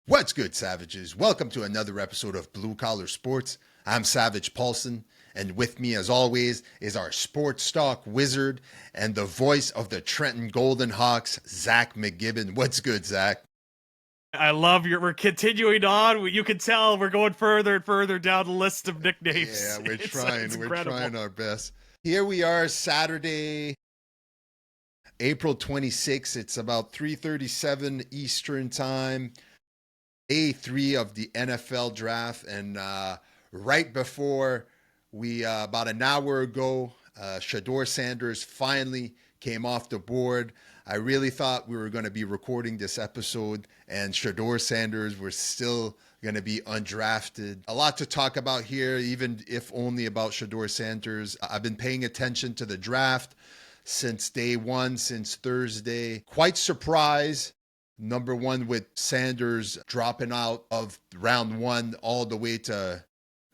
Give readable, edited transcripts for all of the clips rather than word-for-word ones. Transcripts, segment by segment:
What's good, Savages? Welcome to another episode of Blue Collar Sports. I'm Savage Paulson, and with me, as always, is our sports talk wizard and the voice of the Trenton Golden Hawks, Zach McGibbon. What's good, Zach? I love we're continuing on. You can tell we're going further and further down the list of nicknames. Yeah, we're trying. We're incredible. trying our best. Here we are, Saturday, April 26th. It's about 3:37 Eastern Time. Day 3 of the NFL draft, and right before we, about an hour ago, Shedeur Sanders finally came off the board. I really thought we were going to be recording this episode, and Shedeur Sanders were still going to be undrafted. A lot to talk about here, even if only about Shedeur Sanders. I've been paying attention to the draft since day one, since Thursday. Quite surprised. Number one, with Sanders dropping out of round 1 all the way to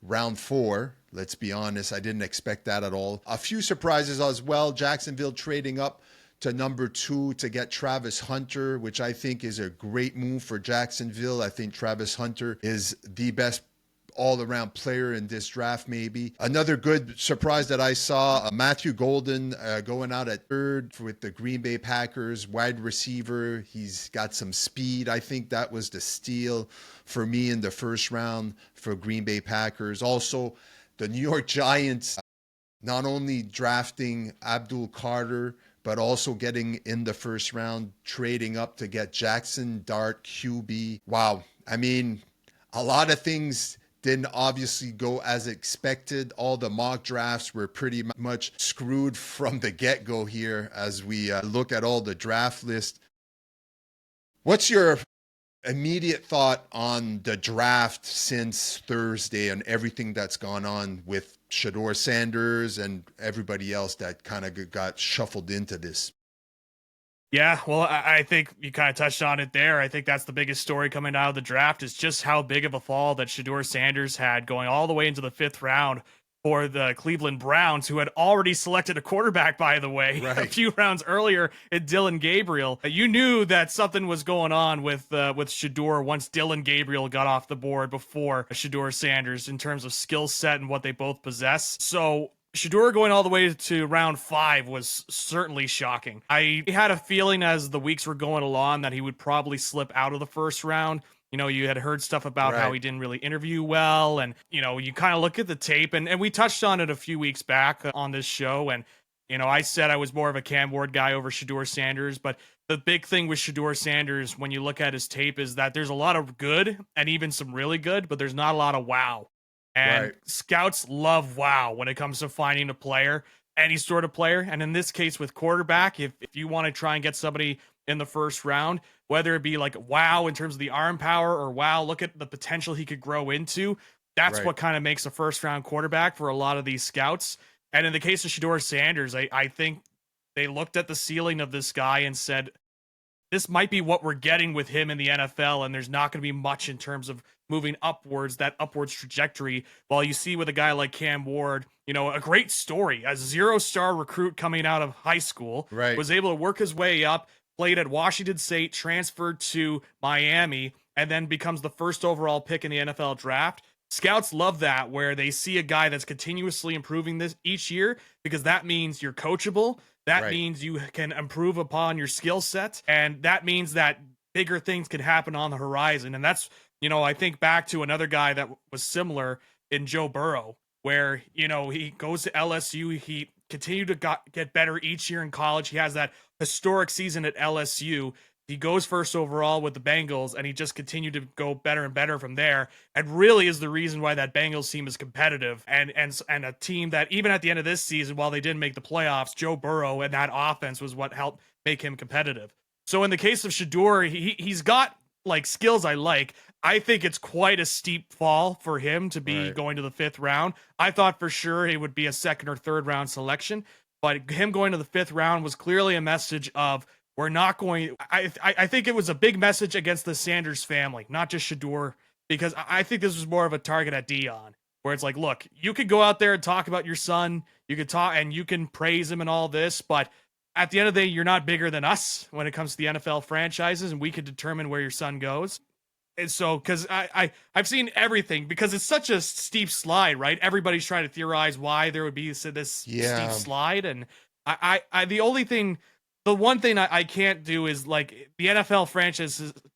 round 4. Let's be honest, I didn't expect that at all. A few surprises as well. Jacksonville trading up to number 2 to get Travis Hunter, which I think is a great move for Jacksonville. I think Travis Hunter is the best all-around player in this draft, maybe. Another good surprise that I saw, Matthew Golden going out at 3rd with the Green Bay Packers, wide receiver. He's got some speed. I think that was the steal for me in the first round for Green Bay Packers. Also, the New York Giants not only drafting Abdul Carter, but also getting in the first round, trading up to get Jackson Dart, QB. Wow. I mean, a lot of things didn't obviously go as expected. All the mock drafts were pretty much screwed from the get-go here as we look at all the draft list. What's your immediate thought on the draft since Thursday and everything that's gone on with Shedeur Sanders and everybody else that kind of got shuffled into this? Yeah, well, I think you kind of touched on it there. I think that's the biggest story coming out of the draft is just how big of a fall that Shedeur Sanders had going all the way into the 5th round for the Cleveland Browns, who had already selected a quarterback, by the way, Right. a few rounds earlier in Dylan Gabriel. You knew that something was going on with Shedeur once Dylan Gabriel got off the board before Shedeur Sanders in terms of skill set and what they both possess. So Shedeur going all the way to round 5 was certainly shocking. I had a feeling as the weeks were going along that he would probably slip out of the first round. You know, you had heard stuff about how he didn't really interview well. And, you know, you kind of look at the tape and we touched on it a few weeks back on this show. And, you know, I said I was more of a Cam Ward guy over Shedeur Sanders. But the big thing with Shedeur Sanders, when you look at his tape, is that there's a lot of good and even some really good, but there's not a lot of wow. And scouts love wow when it comes to finding a player, any sort of player. And in this case with quarterback, if you want to try and get somebody in the first round, whether it be like wow in terms of the arm power or wow, look at the potential he could grow into, that's what kind of makes a first round quarterback for a lot of these scouts. And in the case of Shedeur Sanders, I think they looked at the ceiling of this guy and said, this might be what we're getting with him in the NFL, and there's not going to be much in terms of moving upwards, that upwards trajectory. While you see with a guy like Cam Ward, you know, a great story, a 0-star recruit coming out of high school, was able to work his way up, played at Washington State, transferred to Miami, and then becomes the first overall pick in the NFL draft. Scouts love that, where they see a guy that's continuously improving this each year, because that means you're coachable. That means you can improve upon your skill set, and that means that bigger things can happen on the horizon. And that's, you know, I think back to another guy that was similar in Joe Burrow, where, you know, he goes to LSU, he continued to get better each year in college. He has that historic season at LSU. He goes first overall with the Bengals, and he just continued to go better and better from there, and really is the reason why that Bengals team is competitive, and a team that even at the end of this season, while they didn't make the playoffs, Joe Burrow and that offense was what helped make him competitive. So in the case of Shedeur, he's got like skills I like. I think it's quite a steep fall for him to be going to the 5th round. I thought for sure it would be a 2nd or 3rd round selection, but him going to the 5th round was clearly a message of, we're not going. I think it was a big message against the Sanders family, not just Shedeur, because I think this was more of a target at Dion, where it's like, look, you could go out there and talk about your son, you could talk and you can praise him and all this, but at the end of the day, you're not bigger than us when it comes to the NFL franchises, and we could determine where your son goes. And so, because I've seen everything, because it's such a steep slide, right? Everybody's trying to theorize why there would be this steep Yeah, slide, and the one thing I can't do is, like, the NFL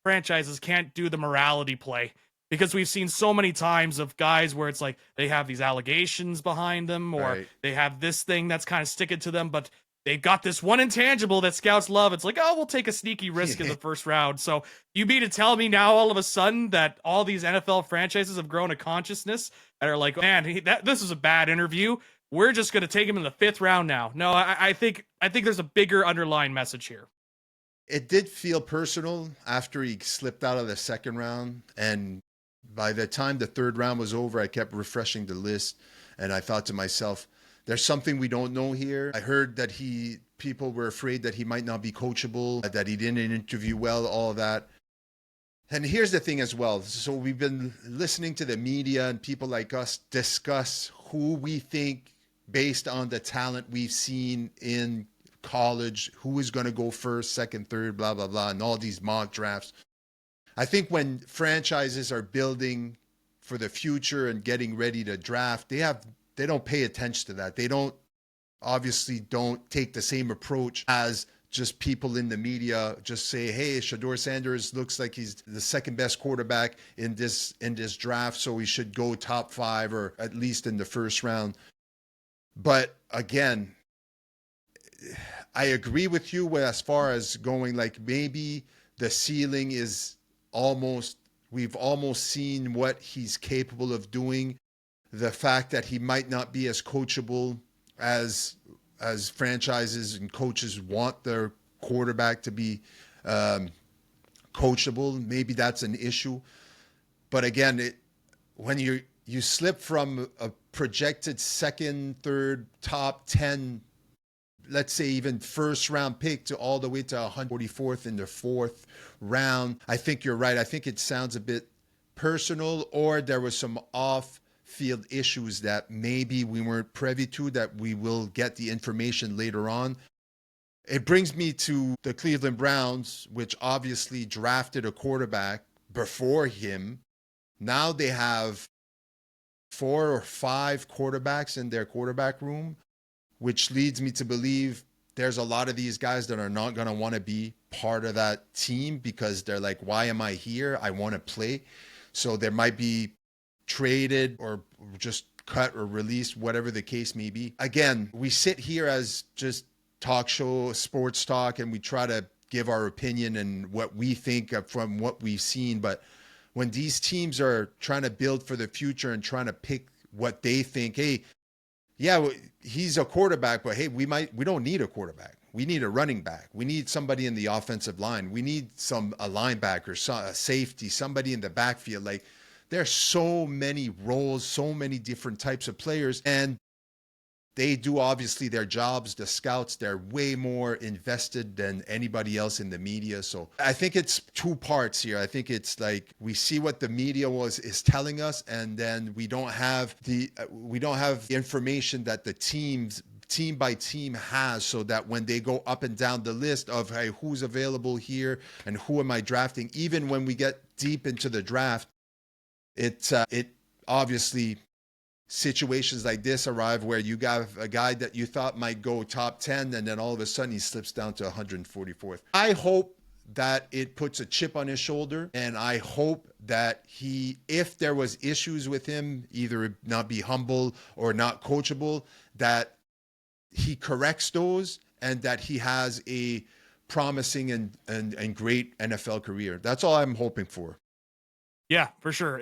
franchises can't do the morality play, because we've seen so many times of guys where it's like they have these allegations behind them, or right. they have this thing that's kind of sticking to them, but they've got this one intangible that scouts love. It's like, oh, we'll take a sneaky risk in the first round. So you mean to tell me now all of a sudden that all these NFL franchises have grown a consciousness and are like, man, this is a bad interview. We're just going to take him in the fifth round now. No, I think there's a bigger underlying message here. It did feel personal after he slipped out of the second round. And by the time the third round was over, I kept refreshing the list. And I thought to myself, there's something we don't know here. I heard that people were afraid that he might not be coachable, that he didn't interview well, all of that. And here's the thing as well. So we've been listening to the media and people like us discuss who we think, based on the talent we've seen in college, who is going to go first, second, third, blah, blah, blah, and all these mock drafts. I think when franchises are building for the future and getting ready to draft, they don't pay attention to that. They obviously don't take the same approach as just people in the media just say, hey, Shedeur Sanders looks like he's the second best quarterback in this draft, so he should go top 5 or at least in the first round. But again, I agree with you as far as going, like, maybe the ceiling is we've almost seen what he's capable of doing. The fact that he might not be as coachable as franchises and coaches want their quarterback to be coachable, maybe that's an issue. But again, when you slip from a projected second, third, top 10, let's say even first round pick, to all the way to 144th in the fourth round, I think you're right. I think it sounds a bit personal, or there was some off-field issues that maybe we weren't privy to, that we will get the information later on. It brings me to the Cleveland Browns, which obviously drafted a quarterback before him. Now they have 4 or 5 quarterbacks in their quarterback room, which leads me to believe there's a lot of these guys that are not going to want to be part of that team, because they're like, why am I here? I want to play. So there might be traded or just cut or released, whatever the case may be. Again, we sit here as just talk show, sports talk, and we try to give our opinion and what we think from what we've seen. But when these teams are trying to build for the future and trying to pick what they think, hey, yeah, he's a quarterback, but hey, we don't need a quarterback. We need a running back. We need somebody in the offensive line. We need a linebacker, a safety, somebody in the backfield. Like, there's so many roles, so many different types of players, and they do obviously their jobs. The scouts, they're way more invested than anybody else in the media. So I think it's 2 parts here. I think it's like, we see what the media is telling us, and then we don't have the information that the team by team has, so that when they go up and down the list of, hey, who's available here and who am I drafting, even when we get deep into the draft, it obviously, situations like this arrive where you got a guy that you thought might go top 10, and then all of a sudden he slips down to 144th. I hope that it puts a chip on his shoulder, and I hope that if there was issues with him, either not be humble or not coachable, that he corrects those, and that he has a promising and great NFL career. That's all I'm hoping for. Yeah, for sure.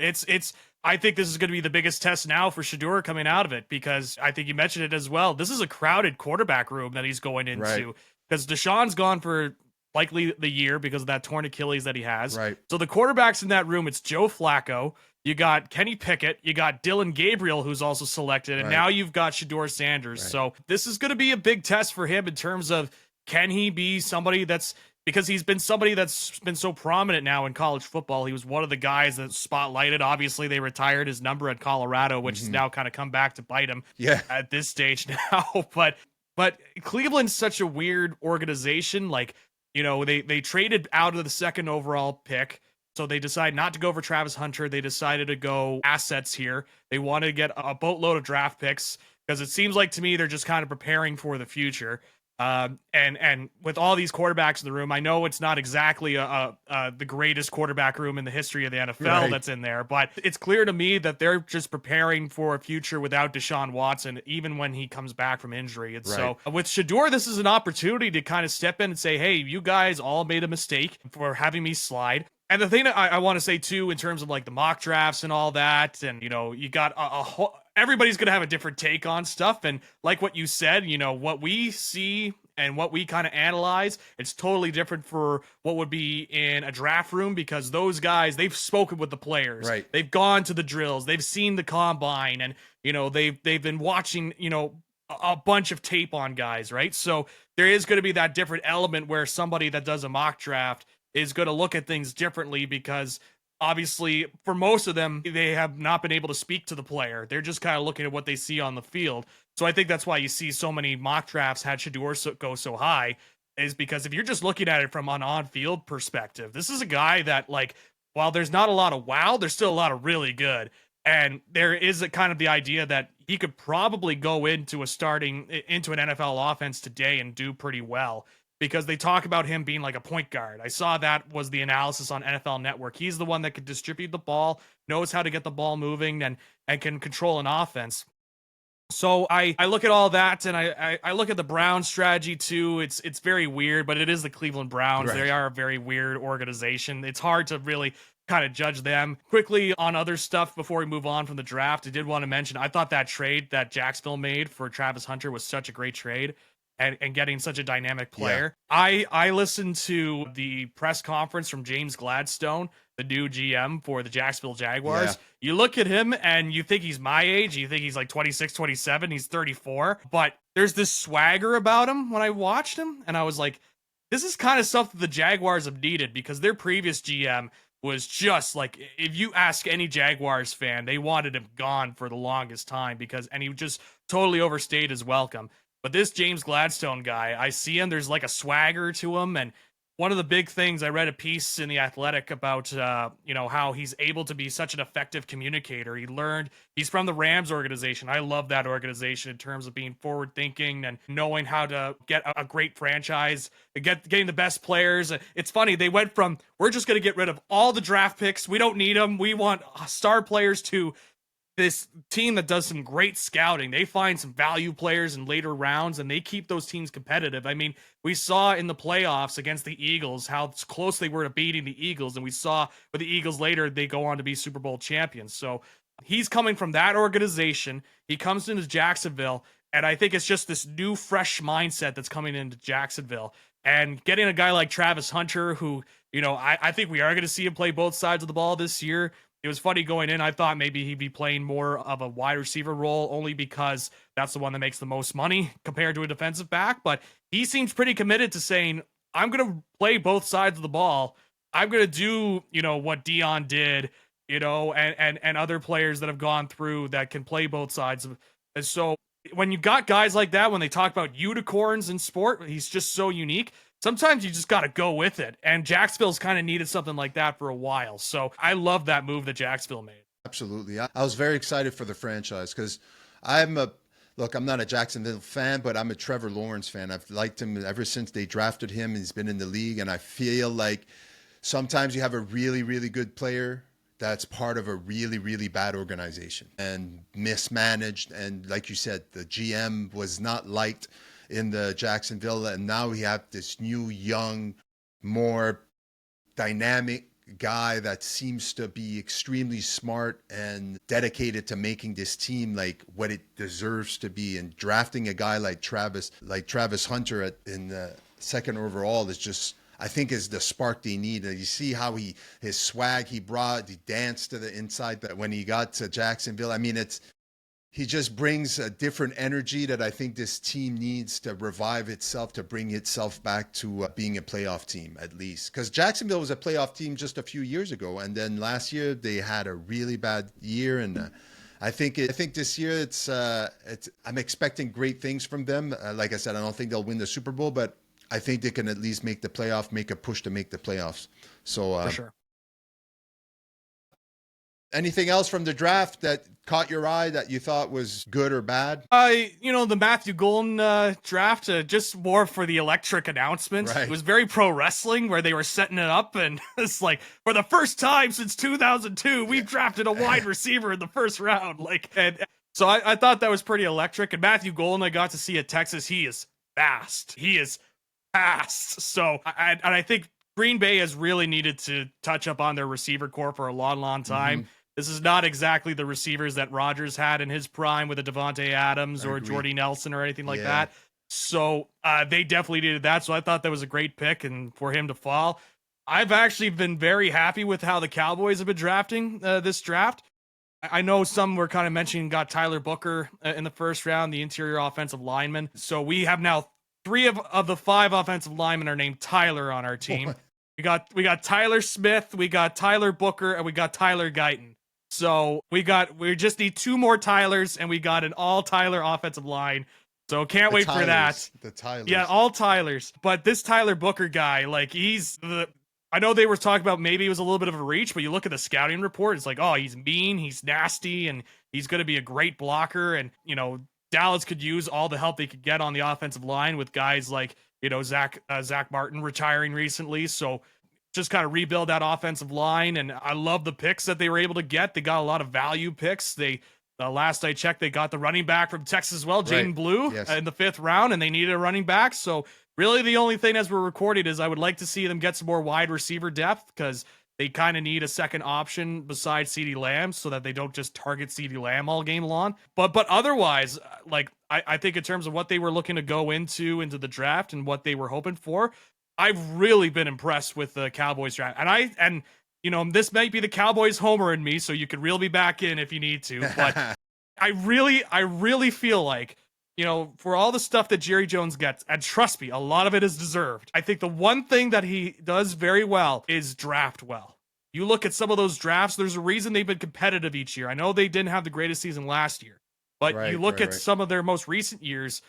I think this is going to be the biggest test now for Shedeur coming out of it, because I think you mentioned it as well. This is a crowded quarterback room that he's going into, because Deshaun's gone for likely the year because of that torn Achilles that he has. Right. So the quarterbacks in that room, it's Joe Flacco, you got Kenny Pickett, you got Dylan Gabriel, who's also selected, and now you've got Shedeur Sanders. Right. So this is going to be a big test for him in terms of, can he be somebody because he's been somebody that's been so prominent now in college football. He was one of the guys that spotlighted. Obviously, they retired his number at Colorado, which has now kind of come back to bite him at this stage now. But Cleveland's such a weird organization. Like, they traded out of the second overall pick. So they decided not to go for Travis Hunter. They decided to go assets here. They wanted to get a boatload of draft picks because it seems like to me they're just kind of preparing for the future. And with all these quarterbacks in the room, I know it's not exactly the greatest quarterback room in the history of the NFL Right. that's in there, but it's clear to me that they're just preparing for a future without Deshaun Watson, even when he comes back from injury. And Right. so with Shador, this is an opportunity to kind of step in and say, hey, you guys all made a mistake for having me slide. And the thing that I want to say too, in terms of like the mock drafts and all that, and you got a whole, everybody's gonna have a different take on stuff. And like what you said, what we see and what we kind of analyze, it's totally different for what would be in a draft room because those guys, they've spoken with the players, Right. they've gone to the drills, they've seen the combine, and they've been watching a bunch of tape on guys, right? So there is going to be that different element where somebody that does a mock draft is going to look at things differently because obviously for most of them they have not been able to speak to the player. They're just kind of looking at what they see on the field. So I think that's why you see so many mock drafts had Shador go so high, is because if you're just looking at it from an on-field perspective, this is a guy that, like, while there's not a lot of wow, there's still a lot of really good. And there is a kind of the idea that he could probably go into an NFL offense today and do pretty well because they talk about him being like a point guard. I saw that was the analysis on NFL Network. He's the one that could distribute the ball, knows how to get the ball moving, and can control an offense. So I look at all that, and I look at the Browns strategy too. It's very weird, but it is the Cleveland Browns. Right. They are a very weird organization. It's hard to really kind of judge them. Quickly on other stuff before we move on from the draft, I did want to mention I thought that trade that Jacksonville made for Travis Hunter was such a great trade. And getting such a dynamic player. Yeah. I listened to the press conference from James Gladstone, the new GM for the Jacksonville Jaguars. Yeah. You look at him and you think he's my age. You think he's like 26, 27. He's 34. But there's this swagger about him when I watched him. And I was like, this is kind of stuff that the Jaguars have needed because their previous GM was just like, if you ask any Jaguars fan, they wanted him gone for the longest time and he just totally overstayed his welcome. But this James Gladstone guy, I see him, there's like a swagger to him. And one of the big things, I read a piece in The Athletic about, how he's able to be such an effective communicator. He's from the Rams organization. I love that organization in terms of being forward thinking and knowing how to get a great franchise, getting the best players. It's funny, they went from, we're just going to get rid of all the draft picks. We don't need them. We want star players to this team that does some great scouting. They find some value players in later rounds and they keep those teams competitive. I mean, we saw in the playoffs against the Eagles how close they were to beating the Eagles. And we saw with the Eagles later, they go on to be Super Bowl champions. So he's coming from that organization. He comes into Jacksonville. And I think it's just this new, fresh mindset that's coming into Jacksonville. And getting a guy like Travis Hunter, who, I think we are going to see him play both sides of the ball this year. It was funny going in. I thought maybe he'd be playing more of a wide receiver role only because that's the one that makes the most money compared to a defensive back. But he seems pretty committed to saying, I'm going to play both sides of the ball. I'm going to do, what Dion did, and other players that have gone through that can play both sides. And so when you got guys like that, when they talk about unicorns in sport, he's just so unique. Sometimes you just got to go with it. And Jacksonville's kind of needed something like that for a while. So I love that move that Jacksonville made. Absolutely. I was very excited for the franchise because I'm not a Jacksonville fan, but I'm a Trevor Lawrence fan. I've liked him ever since they drafted him. He's been in the league. And I feel like sometimes you have a really, really good player that's part of a really, really bad organization and mismanaged. And like you said, the GM was not liked in the Jacksonville, and now we have this new, young, more dynamic guy that seems to be extremely smart and dedicated to making this team like what it deserves to be. And drafting a guy like Travis Hunter in the second overall is just, I think, is the spark they need. And you see how his swag he brought, he danced to the inside that when he got to Jacksonville. I mean, he just brings a different energy that I think this team needs to revive itself, to bring itself back to being a playoff team, at least. Because Jacksonville was a playoff team just a few years ago. And then last year they had a really bad year. And I think this year I'm expecting great things from them. Like I said, I don't think they'll win the Super Bowl, but I think they can at least make the playoff, make a push to make the playoffs. So for sure. Anything else from the draft that caught your eye that you thought was good or bad? The Matthew Golden draft, just more for the electric announcement. Right. It was very pro wrestling where they were setting it up, and it's like, for the first time since 2002, we've drafted a wide receiver in the first round. So I thought that was pretty electric. And Matthew Golden, I got to see at Texas. He is fast. He is fast. So I think Green Bay has really needed to touch up on their receiver core for a long, long time. Mm-hmm. This is not exactly the receivers that Rodgers had in his prime with a Devontae Adams or Jordy Nelson or anything like that. So they definitely needed that. So I thought that was a great pick, and for him to fall. I've actually been very happy with how the Cowboys have been drafting this draft. I know some were kind of mentioning got Tyler Booker in the first round, the interior offensive lineman. So we have now 3 of the 5 offensive linemen are named Tyler on our team. We got Tyler Smith, we got Tyler Booker, and we got Tyler Guyton. So we just need 2 more Tylers, and we got an all Tyler offensive line. So can't wait for that. The Tylers. Yeah, all Tylers. But this Tyler Booker guy, I know they were talking about maybe he was a little bit of a reach, but you look at the scouting report, it's like, oh, he's mean, he's nasty, and he's going to be a great blocker. And, Dallas could use all the help they could get on the offensive line with guys like, Zach Martin retiring recently. So just kind of rebuild that offensive line. And I love the picks that they were able to get. They got a lot of value picks. Last I checked, they got the running back from Texas as well, Jaden Blue, in the 5th round, and they needed a running back. So really the only thing as we're recording is I would like to see them get some more wide receiver depth, because they kind of need a second option besides CeeDee Lamb so that they don't just target CeeDee Lamb all game long. But otherwise, I think in terms of what they were looking to go into the draft and what they were hoping for, I've really been impressed with the Cowboys draft. And this might be the Cowboys homer in me, so you could reel me back in if you need to. But I really feel like, for all the stuff that Jerry Jones gets, and trust me, a lot of it is deserved. I think the one thing that he does very well is draft well. You look at some of those drafts, there's a reason they've been competitive each year. I know they didn't have the greatest season last year, but you look at some of their most recent years,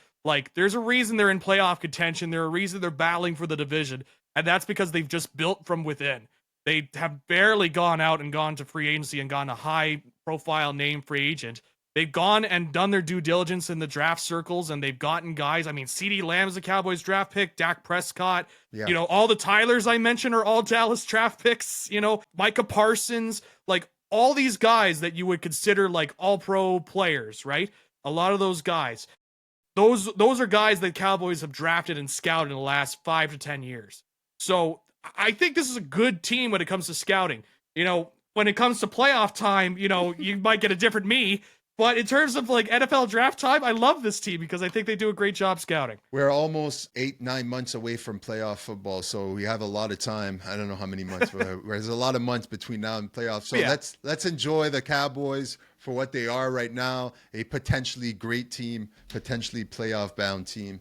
there's a reason they're in playoff contention. There's a reason they're battling for the division. And that's because they've just built from within. They have barely gone out and gone to free agency and gone a high profile name free agent. They've gone and done their due diligence in the draft circles, and they've gotten guys. I mean, CeeDee Lamb is a Cowboys draft pick, Dak Prescott, all the Tylers I mentioned are all Dallas draft picks, Micah Parsons, all these guys that you would consider all pro players, right? A lot of those guys. Those are guys that Cowboys have drafted and scouted in the last 5 to 10 years. So I think this is a good team when it comes to scouting. When it comes to playoff time, you might get a different me. But in terms of NFL draft time, I love this team because I think they do a great job scouting. We're almost 8-9 months away from playoff football, so we have a lot of time. I don't know how many months, but there's a lot of months between now and playoffs. So let's enjoy the Cowboys for what they are right now, a potentially great team, potentially playoff-bound team.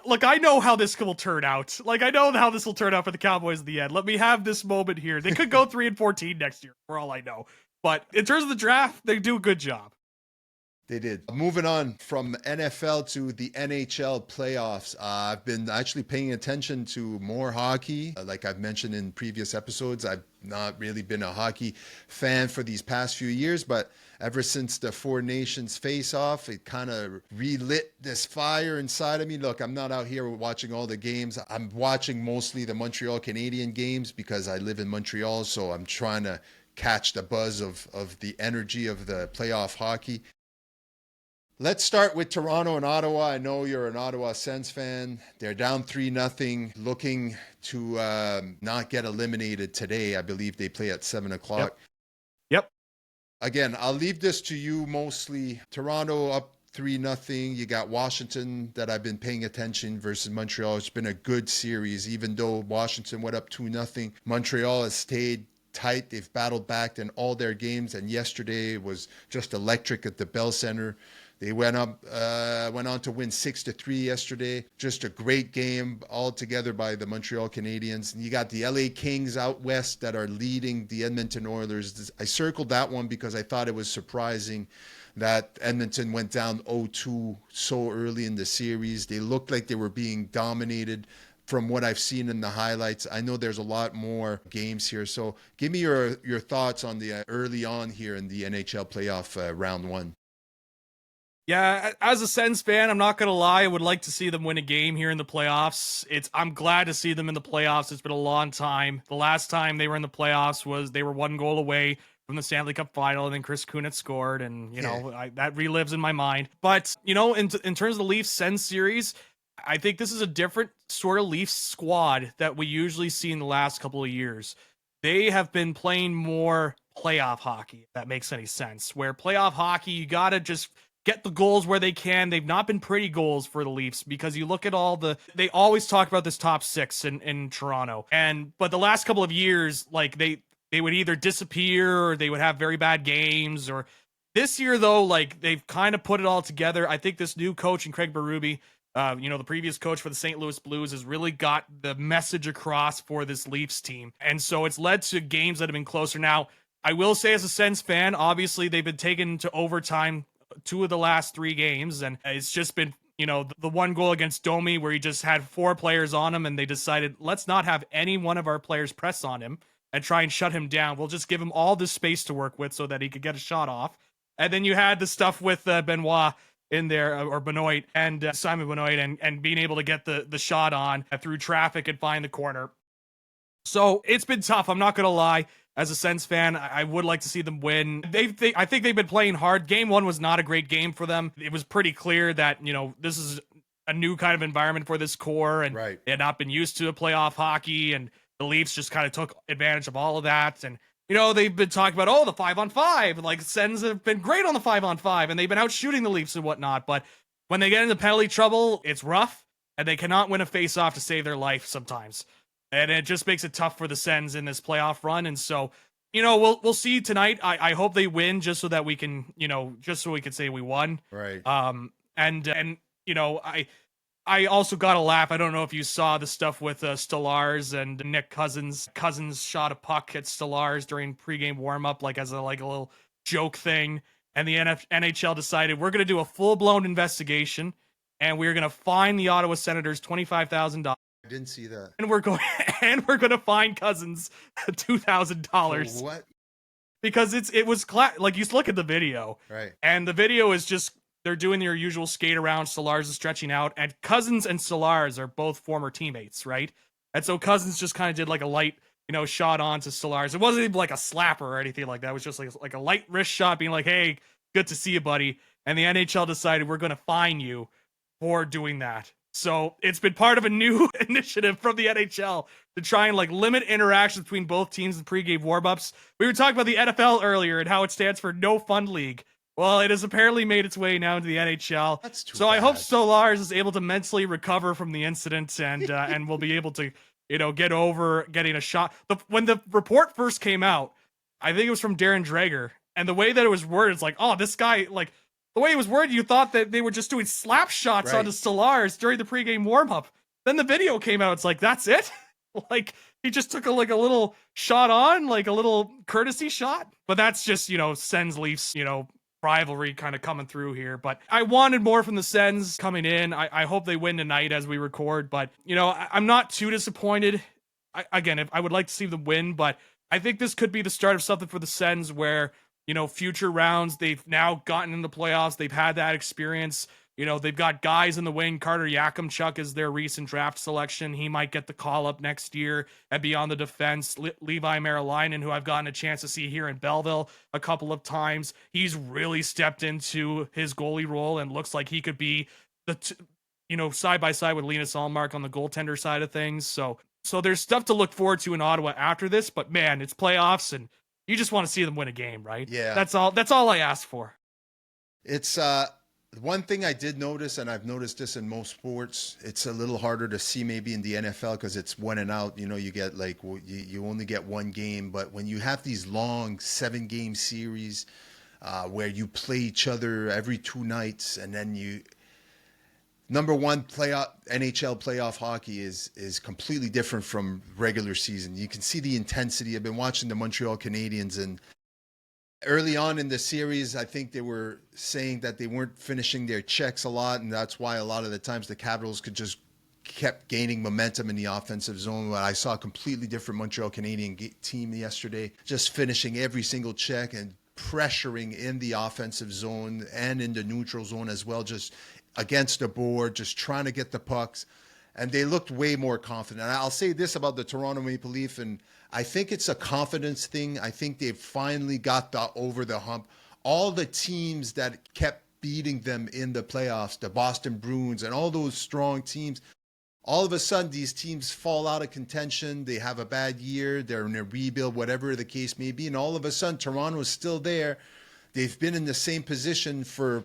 Look, I know how this will turn out. I know how this will turn out for the Cowboys in the end. Let me have this moment here. They could go 3-14 next year, for all I know. But in terms of the draft, they do a good job. They did. Moving on from NFL to the NHL playoffs. I've been actually paying attention to more hockey. Like I've mentioned in previous episodes, I've not really been a hockey fan for these past few years, but ever since the Four Nations face-off, it kind of relit this fire inside of me. Look, I'm not out here watching all the games. I'm watching mostly the Montreal Canadiens games because I live in Montreal, so I'm trying to catch the buzz of the energy of the playoff hockey. Let's start with Toronto and Ottawa. I know you're an Ottawa Sens fan. They're down 3-0, looking to not get eliminated today. I believe they play at 7 o'clock. Yep. Again, I'll leave this to you mostly. Toronto up 3-0. You got Washington that I've been paying attention versus Montreal. It's been a good series, even though Washington went up 2-0. Montreal has stayed tight. They've battled back in all their games, and yesterday was just electric at the Bell Center. They went on to win 6-3 yesterday. Just a great game altogether by the Montreal Canadiens. And you got the LA Kings out west that are leading the Edmonton Oilers. I circled that one because I thought it was surprising that Edmonton went down 0-2 so early in the series. They looked like they were being dominated. from what I've seen in the highlights. I know there's a lot more games here. So give me your thoughts on the early on here in the NHL playoff round one. Yeah, as a Sens fan, I'm not gonna lie. I would like to see them win a game here in the playoffs. I'm glad to see them in the playoffs. It's been a long time. The last time they were in the playoffs was they were 1 goal away from the Stanley Cup final, and then Chris Kunitz scored, and that relives in my mind. But in terms of the Leafs Sens series, I think this is a different sort of Leafs squad that we usually see in the last couple of years. They have been playing more playoff hockey, if that makes any sense. Where playoff hockey, you gotta just get the goals where they can. They've not been pretty goals for the Leafs because you look at they always talk about this top six in Toronto. But the last couple of years, like they would either disappear or they would have very bad games. Or this year though, like they've kind of put it all together. I think this new coach and Craig Berube, the previous coach for the St. Louis Blues, has really got the message across for this Leafs team. And so it's led to games that have been closer. Now, I will say as a Sens fan, obviously they've been taken to overtime 2 of the last 3 games, and it's just been the 1 goal against Domi where he just had 4 players on him, and they decided, let's not have any one of our players press on him and try and shut him down. We'll just give him all this space to work with so that he could get a shot off. And then you had the stuff with Benoit in there, or Benoit, and Simon Benoit, and being able to get the shot on through traffic and find the corner. So it's been tough, I'm not gonna lie. As a Sens fan, I would like to see them win. I think they've been playing hard. Game 1 was not a great game for them. It was pretty clear that, this is a new kind of environment for this core, and Right. they had not been used to a playoff hockey, and the Leafs just kind of took advantage of all of that. And, they've been talking about, the 5-on-5. Like, Sens have been great on the 5-on-5, and they've been out shooting the Leafs and whatnot. But when they get into penalty trouble, it's rough, and they cannot win a face-off to save their life sometimes. And it just makes it tough for the Sens in this playoff run. And so, we'll see tonight. I hope they win just so that we can, just so we can say we won. Right. I also got a laugh. I don't know if you saw the stuff with Stolarz and Nick Cousins. Cousins shot a puck at Stolarz during pregame warmup, like as a little joke thing. And the NHL decided we're going to do a full-blown investigation, and we're going to fine the Ottawa Senators $25,000. I didn't see that. And we're going to fine Cousins $2,000. What? Because it was like, you look at the video, right? And the video is just they're doing their usual skate around. Stolarz is stretching out, and Cousins and Stolarz are both former teammates, right? And so Cousins just kind of did like a light, shot on to Stolarz. It wasn't even like a slapper or anything like that. It was just like a light wrist shot, being like, "Hey, good to see you, buddy." And the NHL decided we're going to fine you for doing that. So it's been part of a new initiative from the NHL to try and limit interactions between both teams in pregame warmups. We were talking about the NFL earlier and how it stands for No Fun League. Well, it has apparently made its way now into the NHL. That's too so bad. I hope Stolarz is able to mentally recover from the incident and will be able to get over getting a shot. When the report first came out, I think it was from Darren Dreger, and the way that it was worded, it's like, oh, this guy the way it was worded, you thought that they were just doing slap shots onto Stolarz during the pregame warmup. Then the video came out. It's like, that's it? He just took a little shot on, a little courtesy shot. But that's just, Sens Leafs, rivalry kind of coming through here. But I wanted more from the Sens coming in. I hope they win tonight as we record. But, I'm not too disappointed. I would like to see them win, but I think this could be the start of something for the Sens where, future rounds, they've now gotten in the playoffs. They've had that experience. They've got guys in the wing. Carter Yakimchuk is their recent draft selection. He might get the call up next year and be on the defense. Levi Marilainen, who I've gotten a chance to see here in Belleville a couple of times. He's really stepped into his goalie role and looks like he could be side by side with Linus Ullmark on the goaltender side of things. So there's stuff to look forward to in Ottawa after this, but man, it's playoffs and you just want to see them win a game, right? Yeah. That's all I ask for. It's one thing I did notice, and I've noticed this in most sports, it's a little harder to see maybe in the NFL because it's one and out. You get you only get one game, but when you have these long 7-game series where you play each other every 2 nights, and then number one, NHL playoff hockey is completely different from regular season. You can see the intensity. I've been watching the Montreal Canadiens, and early on in the series, I think they were saying that they weren't finishing their checks a lot, and that's why a lot of the times the Capitals could just kept gaining momentum in the offensive zone. I saw a completely different Montreal Canadian team yesterday, just finishing every single check and pressuring in the offensive zone and in the neutral zone as well, just against the board, just trying to get the pucks. And they looked way more confident. And I'll say this about the Toronto Maple Leaf, and I think it's a confidence thing. I think they've finally got over the hump. All the teams that kept beating them in the playoffs, the Boston Bruins and all those strong teams, all of a sudden these teams fall out of contention. They have a bad year. They're in a rebuild, whatever the case may be. And all of a sudden Toronto is still there. They've been in the same position for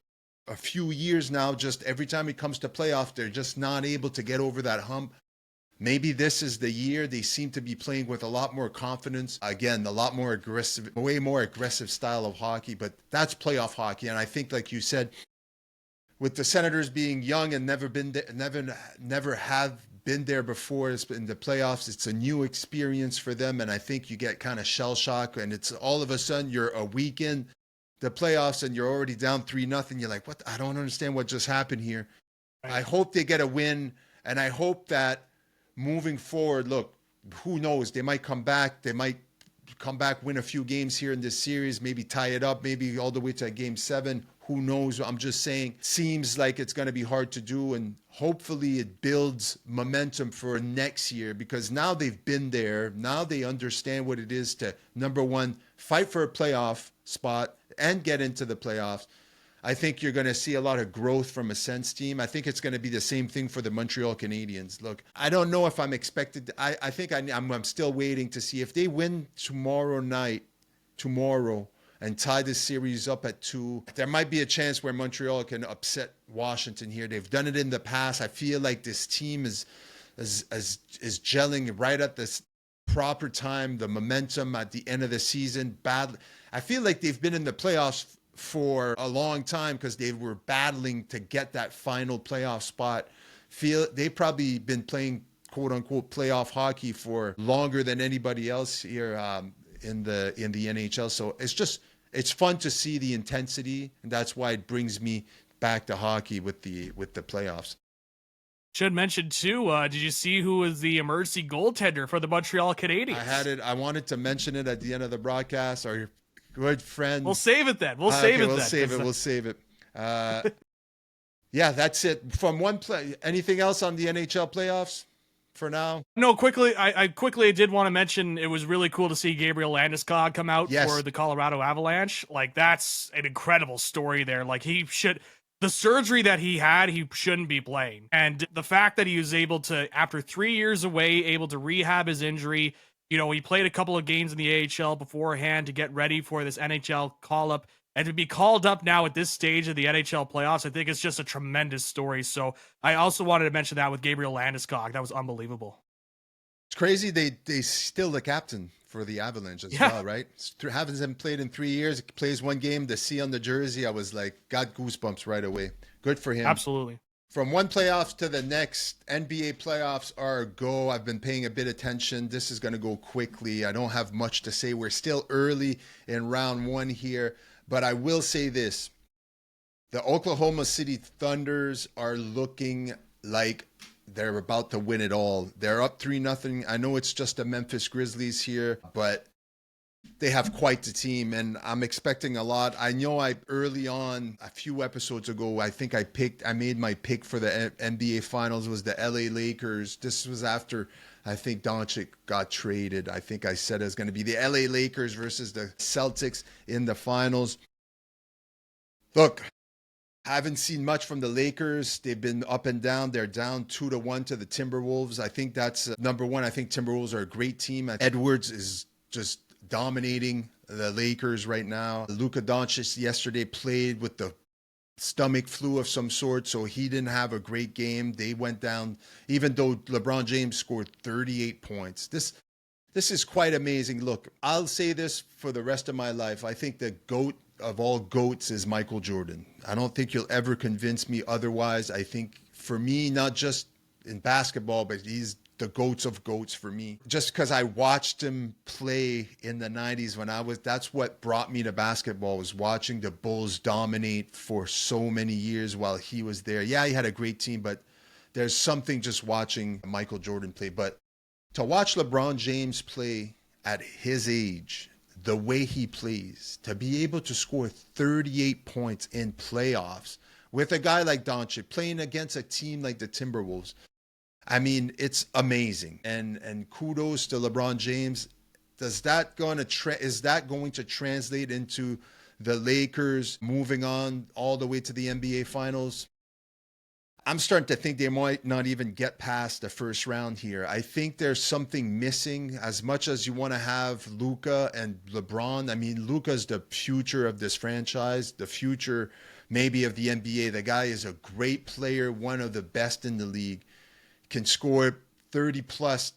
a few years now. Just every time it comes to playoff, they're just not able to get over that hump. Maybe this is the year. They seem to be playing with a lot more confidence. Again, a lot more aggressive, way more aggressive style of hockey, but that's playoff hockey. And I think, like you said, with the Senators being young and never have been there before in the playoffs, it's a new experience for them. And I think you get kind of shell shock, and it's all of a sudden you're a week in the playoffs and you're already down 3-0. You're like, what? I don't understand what just happened here. I hope they get a win, and I hope that moving forward, look, who knows? They might come back. They might come back, win a few games here in this series, maybe tie it up, maybe all the way to Game 7. Who knows? I'm just saying, seems like it's going to be hard to do, and hopefully it builds momentum for next year, because now they've been there. Now they understand what it is to, number one, fight for a playoff spot and get into the playoffs. I think you're going to see a lot of growth from a Sens team. I think it's going to be the same thing for the Montreal Canadiens. Look, I don't know if I'm expected. I think I'm still waiting to see if they win tomorrow, and tie this series up at 2. There might be a chance where Montreal can upset Washington here. They've done it in the past. I feel like this team is gelling right at this proper time. The momentum at the end of the season. I feel like they've been in the playoffs for a long time because they were battling to get that final playoff spot. They've probably been playing quote unquote playoff hockey for longer than anybody else here in the NHL. So it's fun to see the intensity, and that's why it brings me back to hockey with the playoffs. Should mention too, did you see who was the emergency goaltender for the Montreal Canadiens? I had it. I wanted to mention it at the end of the broadcast. Our good friend. We'll save it then. We'll save it. Yeah, that's it. From one play. Anything else on the NHL playoffs for now? No, quickly. I did want to mention it was really cool to see Gabriel Landeskog come out for the Colorado Avalanche. Like, that's an incredible story there. Like, the surgery that he had, he shouldn't be playing. And the fact that he was able to, after 3 years away, able to rehab his injury. You know, he played a couple of games in the AHL beforehand to get ready for this NHL call-up. And to be called up now at this stage of the NHL playoffs, I think it's just a tremendous story. So I also wanted to mention that with Gabriel Landeskog. That was unbelievable. It's crazy. They still the captain for the Avalanche as well, right? Haven't played in 3 years. Plays one game. The C on the jersey, I was like, got goosebumps right away. Good for him. Absolutely. From one playoffs to the next, NBA playoffs are a go. I've been paying a bit of attention. This is going to go quickly. I don't have much to say. We're still early in round 1 here, but I will say this. The Oklahoma City Thunders are looking like they're about to win it all. They're up 3-0. I know it's just the Memphis Grizzlies here, but they have quite the team, and I'm expecting a lot. I know early on, a few episodes ago, I think I made my pick for the NBA Finals was the LA Lakers. This was after I think Doncic got traded. I think I said it was going to be the LA Lakers versus the Celtics in the finals. Look, I haven't seen much from the Lakers. They've been up and down. They're down 2-1 to the Timberwolves. I think that's number one. I think Timberwolves are a great team. Edwards is just dominating the Lakers right now. Luka Doncic yesterday played with the stomach flu of some sort, so he didn't have a great game. They went down, even though LeBron James scored 38 points. This is quite amazing. Look, I'll say this for the rest of my life. I think the GOAT of all GOATs is Michael Jordan. I don't think you'll ever convince me otherwise. I think for me, not just in basketball, but he's the GOATs of GOATs for me. Just because I watched him play in the 90s that's what brought me to basketball, was watching the Bulls dominate for so many years while he was there. Yeah, he had a great team, but there's something just watching Michael Jordan play. But to watch LeBron James play at his age, the way he plays, to be able to score 38 points in playoffs with a guy like Doncic playing against a team like the Timberwolves, I mean, it's amazing. And kudos to LeBron James. Is that going to translate into the Lakers moving on all the way to the NBA Finals? I'm starting to think they might not even get past the first round here. I think there's something missing. As much as you want to have Luka and LeBron, I mean, Luka's the future of this franchise, the future maybe of the NBA. The guy is a great player, one of the best in the league, can score 30 plus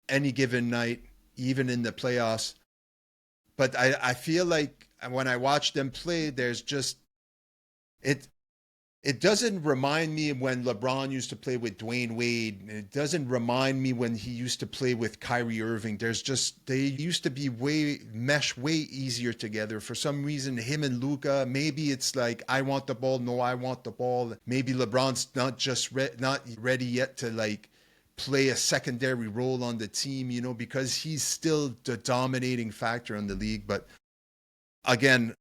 any given night, even in the playoffs. But I feel like when I watch them play, there's just it doesn't remind me of when LeBron used to play with Dwayne Wade. It doesn't remind me when he used to play with Kyrie Irving. They used to be way easier together. For some reason, him and Luka, maybe it's like, I want the ball, no, I want the ball. Maybe LeBron's not ready yet to like play a secondary role on the team, you know, because he's still the dominating factor in the league. But again,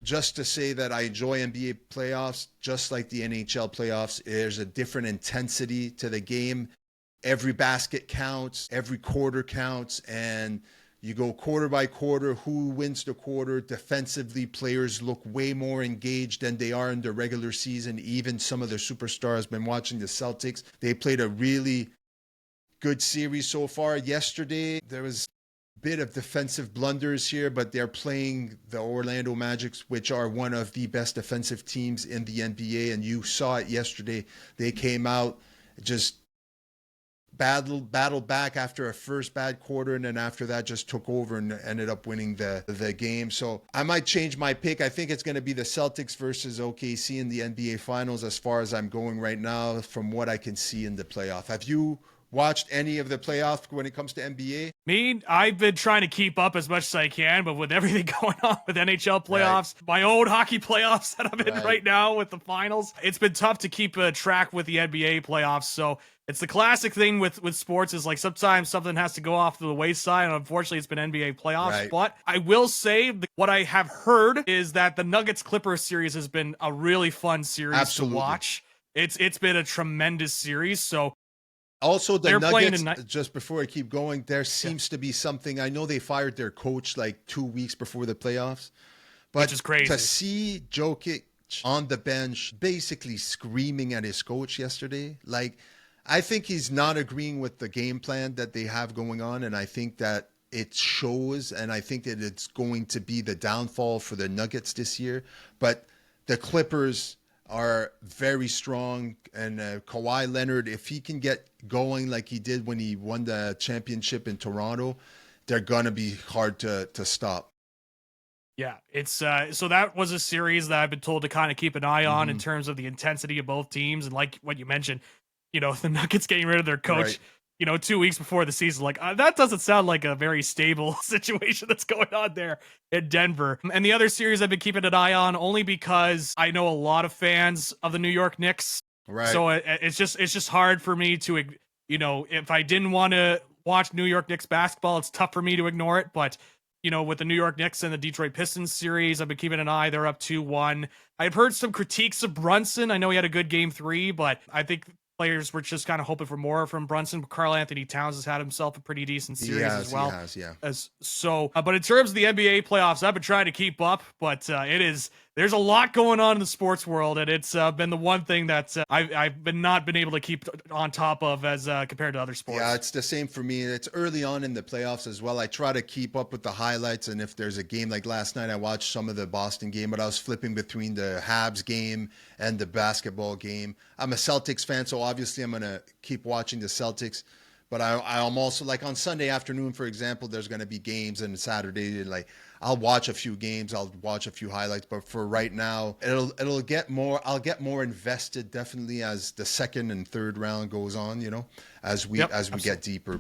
just to say that I enjoy NBA playoffs, just like the NHL playoffs. There's a different intensity to the game. Every basket counts, every quarter counts, and you go quarter by quarter, who wins the quarter. Defensively, players look way more engaged than they are in the regular season. Even some of their superstars. Been watching the Celtics. They played a really good series so far. Yesterday, there was bit of defensive blunders here, but they're playing the Orlando Magic, which are one of the best defensive teams in the NBA. And you saw it yesterday. They came out, just battled back after a first bad quarter, and then after that just took over and ended up winning the game. So I might change my pick. I think it's going to be the Celtics versus OKC in the NBA Finals as far as I'm going right now from what I can see in the playoff. Have you watched any of the playoffs when it comes to NBA? Me, I've been trying to keep up as much as I can, but with everything going on with NHL playoffs, my own hockey playoffs that I'm in right now with the finals, it's been tough to keep track with the NBA playoffs. So it's the classic thing with sports is like sometimes something has to go off to the wayside, and unfortunately it's been NBA playoffs. Right. But I will say what I have heard is that the Nuggets-Clippers series has been a really fun series to watch. It's been a tremendous series, so also, the Nuggets, just before I keep going, there seems to be something. I know they fired their coach like 2 weeks before the playoffs, but which is crazy. To see Jokic on the bench basically screaming at his coach yesterday, like, I think he's not agreeing with the game plan that they have going on, and I think that it shows, and I think that it's going to be the downfall for the Nuggets this year. But the Clippers are very strong, and Kawhi Leonard, if he can get going like he did when he won the championship in Toronto, they're gonna be hard to stop. Yeah, it's so that was a series that I've been told to kind of keep an eye on in terms of the intensity of both teams, and like what you mentioned, you know, the Nuggets getting rid of their coach. Right. You know, 2 weeks before the season, like that doesn't sound like a very stable situation that's going on there in Denver. And the other series I've been keeping an eye on only because I know a lot of fans of the New York Knicks. Right. So it's just hard for me to, you know, if I didn't want to watch New York Knicks basketball, it's tough for me to ignore it. But, you know, with the New York Knicks and the Detroit Pistons series, I've been keeping an eye. They're up 2-1. I've heard some critiques of Brunson. I know he had a good game 3, but I think players were just kind of hoping for more from Brunson. Karl Anthony Towns has had himself a pretty decent series as well. He has, yeah. But in terms of the NBA playoffs, I've been trying to keep up, but there's a lot going on in the sports world, and it's been the one thing that I've not been able to keep on top of as compared to other sports. Yeah, it's the same for me. It's early on in the playoffs as well. I try to keep up with the highlights, and if there's a game like last night, I watched some of the Boston game, but I was flipping between the Habs game and the basketball game. I'm a Celtics fan, so obviously I'm going to keep watching the Celtics. But I'm also, like on Sunday afternoon, for example, there's going to be games, and Saturday, like I'll watch a few games, I'll watch a few highlights. But for right now, I'll get more invested definitely as the second and third round goes on, you know, as we get deeper.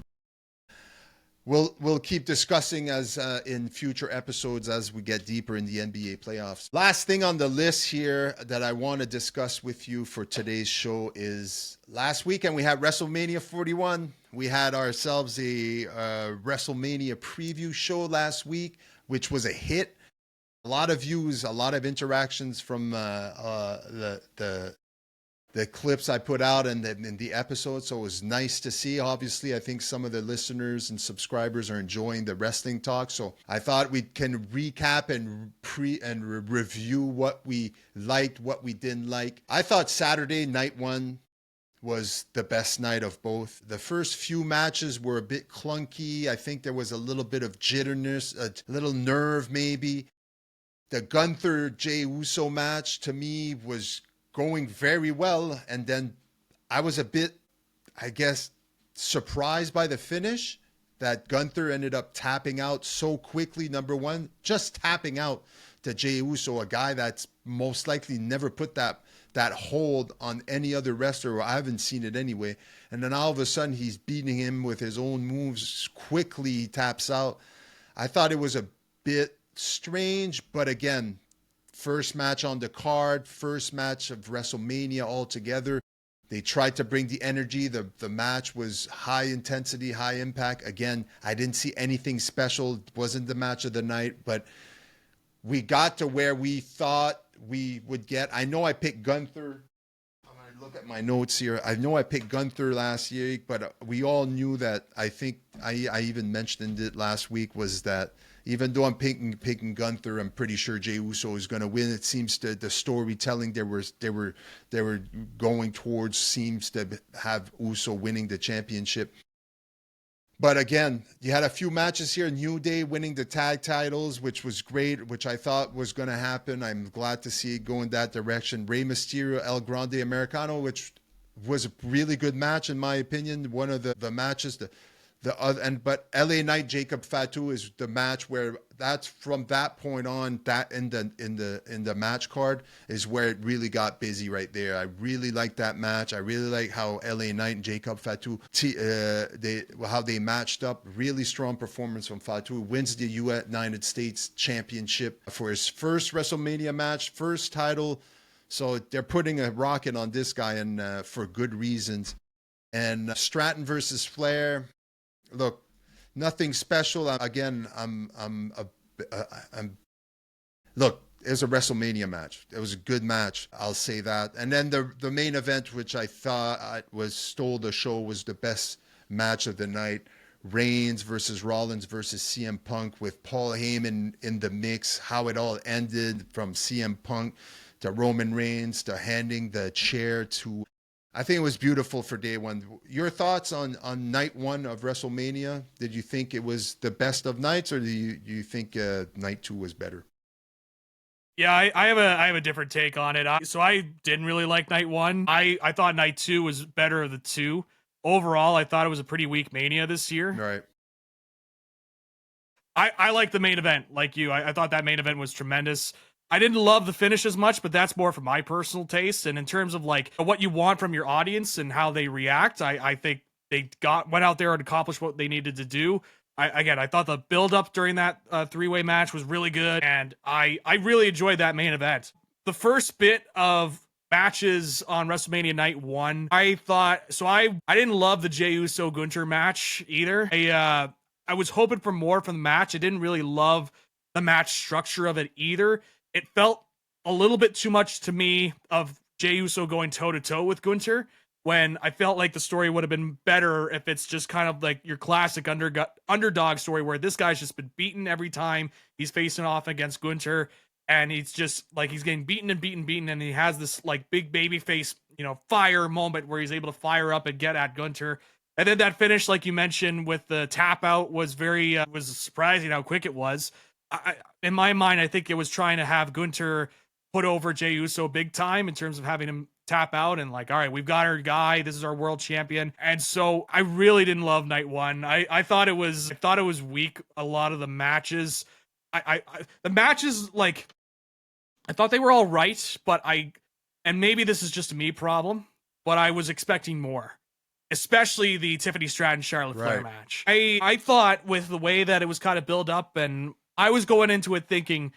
we'll keep discussing as in future episodes as we get deeper in the NBA playoffs. Last thing on the list here that I want to discuss with you for today's show is last weekend we had WrestleMania 41. We had ourselves a WrestleMania preview show last week, which was a hit. A lot of views, a lot of interactions from the clips I put out and in the episode. So it was nice to see. Obviously, I think some of the listeners and subscribers are enjoying the wrestling talk. So I thought we can recap and review what we liked, what we didn't like. I thought Saturday night one was the best night of both. The first few matches were a bit clunky. I think there was a little bit of jitterness, a little nerve maybe. The Gunther Jey Uso match to me was going very well, and then I was a bit, I guess, surprised by the finish that Gunther ended up tapping out so quickly. Number one, just tapping out to Jey Uso, a guy that's most likely never put that hold on any other wrestler, or I haven't seen it anyway. And then all of a sudden he's beating him with his own moves. Quickly he taps out. I thought it was a bit strange, but again, first match on the card, first match of WrestleMania altogether. They tried to bring the energy. The match was high intensity, high impact. Again, I didn't see anything special. It wasn't the match of the night, but we got to where we thought we would get. I know I picked Gunther. I'm going to look at my notes here. I know I picked Gunther last year, but we all knew that. I think I even mentioned it last week, was that even though I'm picking Gunther, I'm pretty sure Jey Uso is going to win. It seems to the storytelling they were going towards seems to have Uso winning the championship. But again, you had a few matches here. New Day winning the tag titles, which was great, which I thought was going to happen. I'm glad to see it go in that direction. Rey Mysterio, El Grande Americano, which was a really good match in my opinion. One of the matches, but LA Knight Jacob Fatu is the match where that's from that point on, that in the match card is where it really got busy right there. I really like that match. I really like how LA Knight and Jacob Fatu how they matched up. Really strong performance from Fatu. Wins the United States Championship for his first WrestleMania match, first title. So they're putting a rocket on this guy, and for good reasons. And Stratton versus Flair. Look, nothing special. Again, look, it was a WrestleMania match. It was a good match. I'll say that. And then the main event, which I thought stole the show, was the best match of the night. Reigns versus Rollins versus CM Punk, with Paul Heyman in the mix. How it all ended, from CM Punk to Roman Reigns to handing the chair to. I think it was beautiful for day one. Your thoughts on night one of WrestleMania? Did you think it was the best of nights, or do you think night two was better? Yeah, I have a different take on it. So I didn't really like night one. I thought night two was better of the two. Overall, I thought it was a pretty weak Mania this year. Right. I like the main event, like you. I thought that main event was tremendous. I didn't love the finish as much, but that's more for my personal taste. And in terms of like what you want from your audience and how they react, I think they went out there and accomplished what they needed to do. I thought the build up during that three-way match was really good, and I really enjoyed that main event. The first bit of matches on WrestleMania night one, I thought, so I didn't love the Jey Uso Gunter match either. I was hoping for more from the match. I didn't really love the match structure of it either. It felt a little bit too much to me of Jey Uso going toe-to-toe with Gunther, when I felt like the story would have been better if it's just kind of like your classic underdog story, where this guy's just been beaten every time he's facing off against Gunther, and he's just like, he's getting beaten and beaten, and he has this like big baby face, fire moment where he's able to fire up and get at Gunther. And then that finish, like you mentioned, with the tap out was was surprising how quick it was. In my mind, I think it was trying to have Gunther put over Jey Uso big time in terms of having him tap out and like, all right, we've got our guy. This is our world champion. And so I really didn't love night one. I thought it was weak. A lot of the matches, the matches, like, I thought they were all right, but and maybe this is just a me problem, but I was expecting more. especially the Tiffany Stratton Charlotte Flair Right. match. I thought with the way that it was kind of built up, and I was going into it thinking,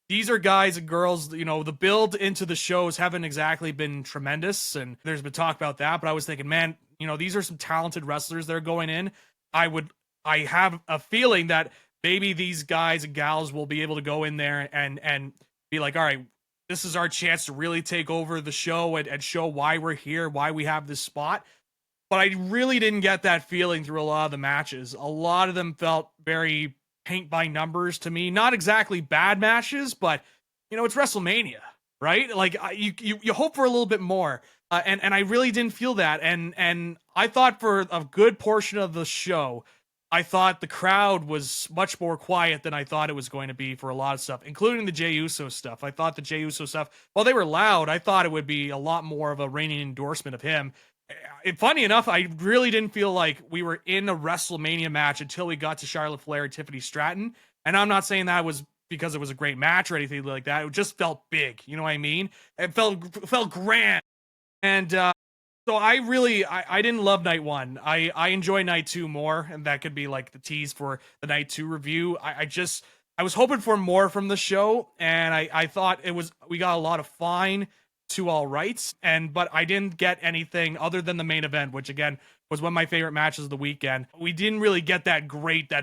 these are guys and girls, the build into the shows haven't exactly been tremendous, and there's been talk about that, but I was thinking, man, these are some talented wrestlers that are going in. I have a feeling that maybe these guys and gals will be able to go in there and be like, all right, this is our chance to really take over the show and show why we're here, why we have this spot. But I really didn't get that feeling through a lot of the matches. A lot of them felt very paint by numbers to me. Not exactly bad matches, but it's WrestleMania, right? Like you hope for a little bit more, and I really didn't feel that. And I thought for a good portion of the show, I thought the crowd was much more quiet than I thought it was going to be for a lot of stuff, including the Jey Uso stuff. I thought the Jey Uso stuff, while they were loud, I thought it would be a lot more of a ringing endorsement of him. Funny enough, I really didn't feel like we were in a WrestleMania match until we got to Charlotte Flair and Tiffany Stratton. And I'm not saying that was because it was a great match or anything like that. It just felt big. You know what I mean? It felt grand. And so I didn't love night one. I enjoy night two more, and that could be like the tease for the night two review. I was hoping for more from the show, and I thought we got a lot of fine to all rights, but I didn't get anything other than the main event, which again was one of my favorite matches of the weekend. We didn't really get that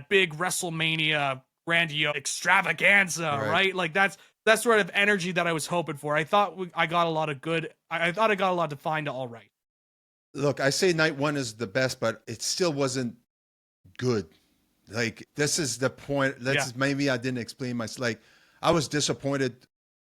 big WrestleMania grandiose extravaganza, right? Like that's sort of energy that I was hoping for. I thought I got a lot of good. I thought I got a lot to find all right. Look, I say night one is the best, but it still wasn't good. Like, this is the point. Maybe I didn't explain myself. Like, I was disappointed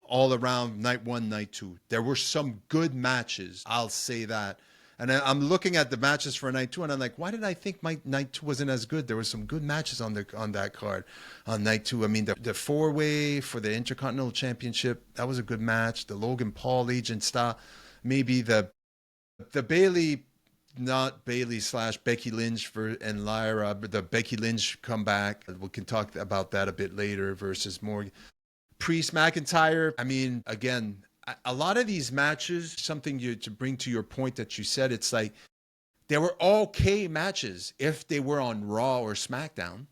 all around night one, night two. There were some good matches, I'll say that. And I'm looking at the matches for night two, and I'm like, why did I think my night two wasn't as good? There were some good matches on that card on night two. I mean, the four-way for the Intercontinental Championship, that was a good match. The Logan Paul Agent style, maybe the Bailey, not Bailey / Becky Lynch and Lyra, but the Becky Lynch comeback. We can talk about that a bit later versus Morgan. Priest McIntyre. I mean, again, a lot of these matches, something to bring to your point that you said, it's like they were okay matches if they were on Raw or SmackDown,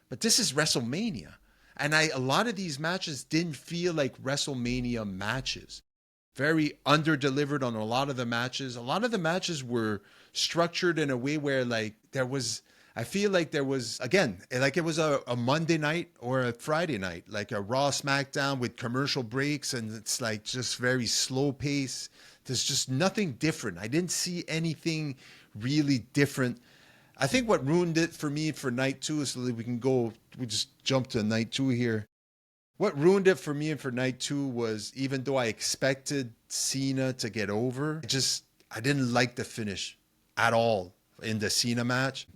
but this is WrestleMania, and a lot of these matches didn't feel like WrestleMania matches. Very under-delivered on a lot of the matches. A lot of the matches were structured in a way where, like, I feel like there was, again, like it was a Monday night or a Friday night, like a Raw SmackDown with commercial breaks, and it's like just very slow pace. There's just nothing different. I didn't see anything really different. I think what ruined it for me for night two, so that we just jump to night two here. What ruined it for me and for night two was, even though I expected Cena to get over, I didn't like the finish at all in the Cena match.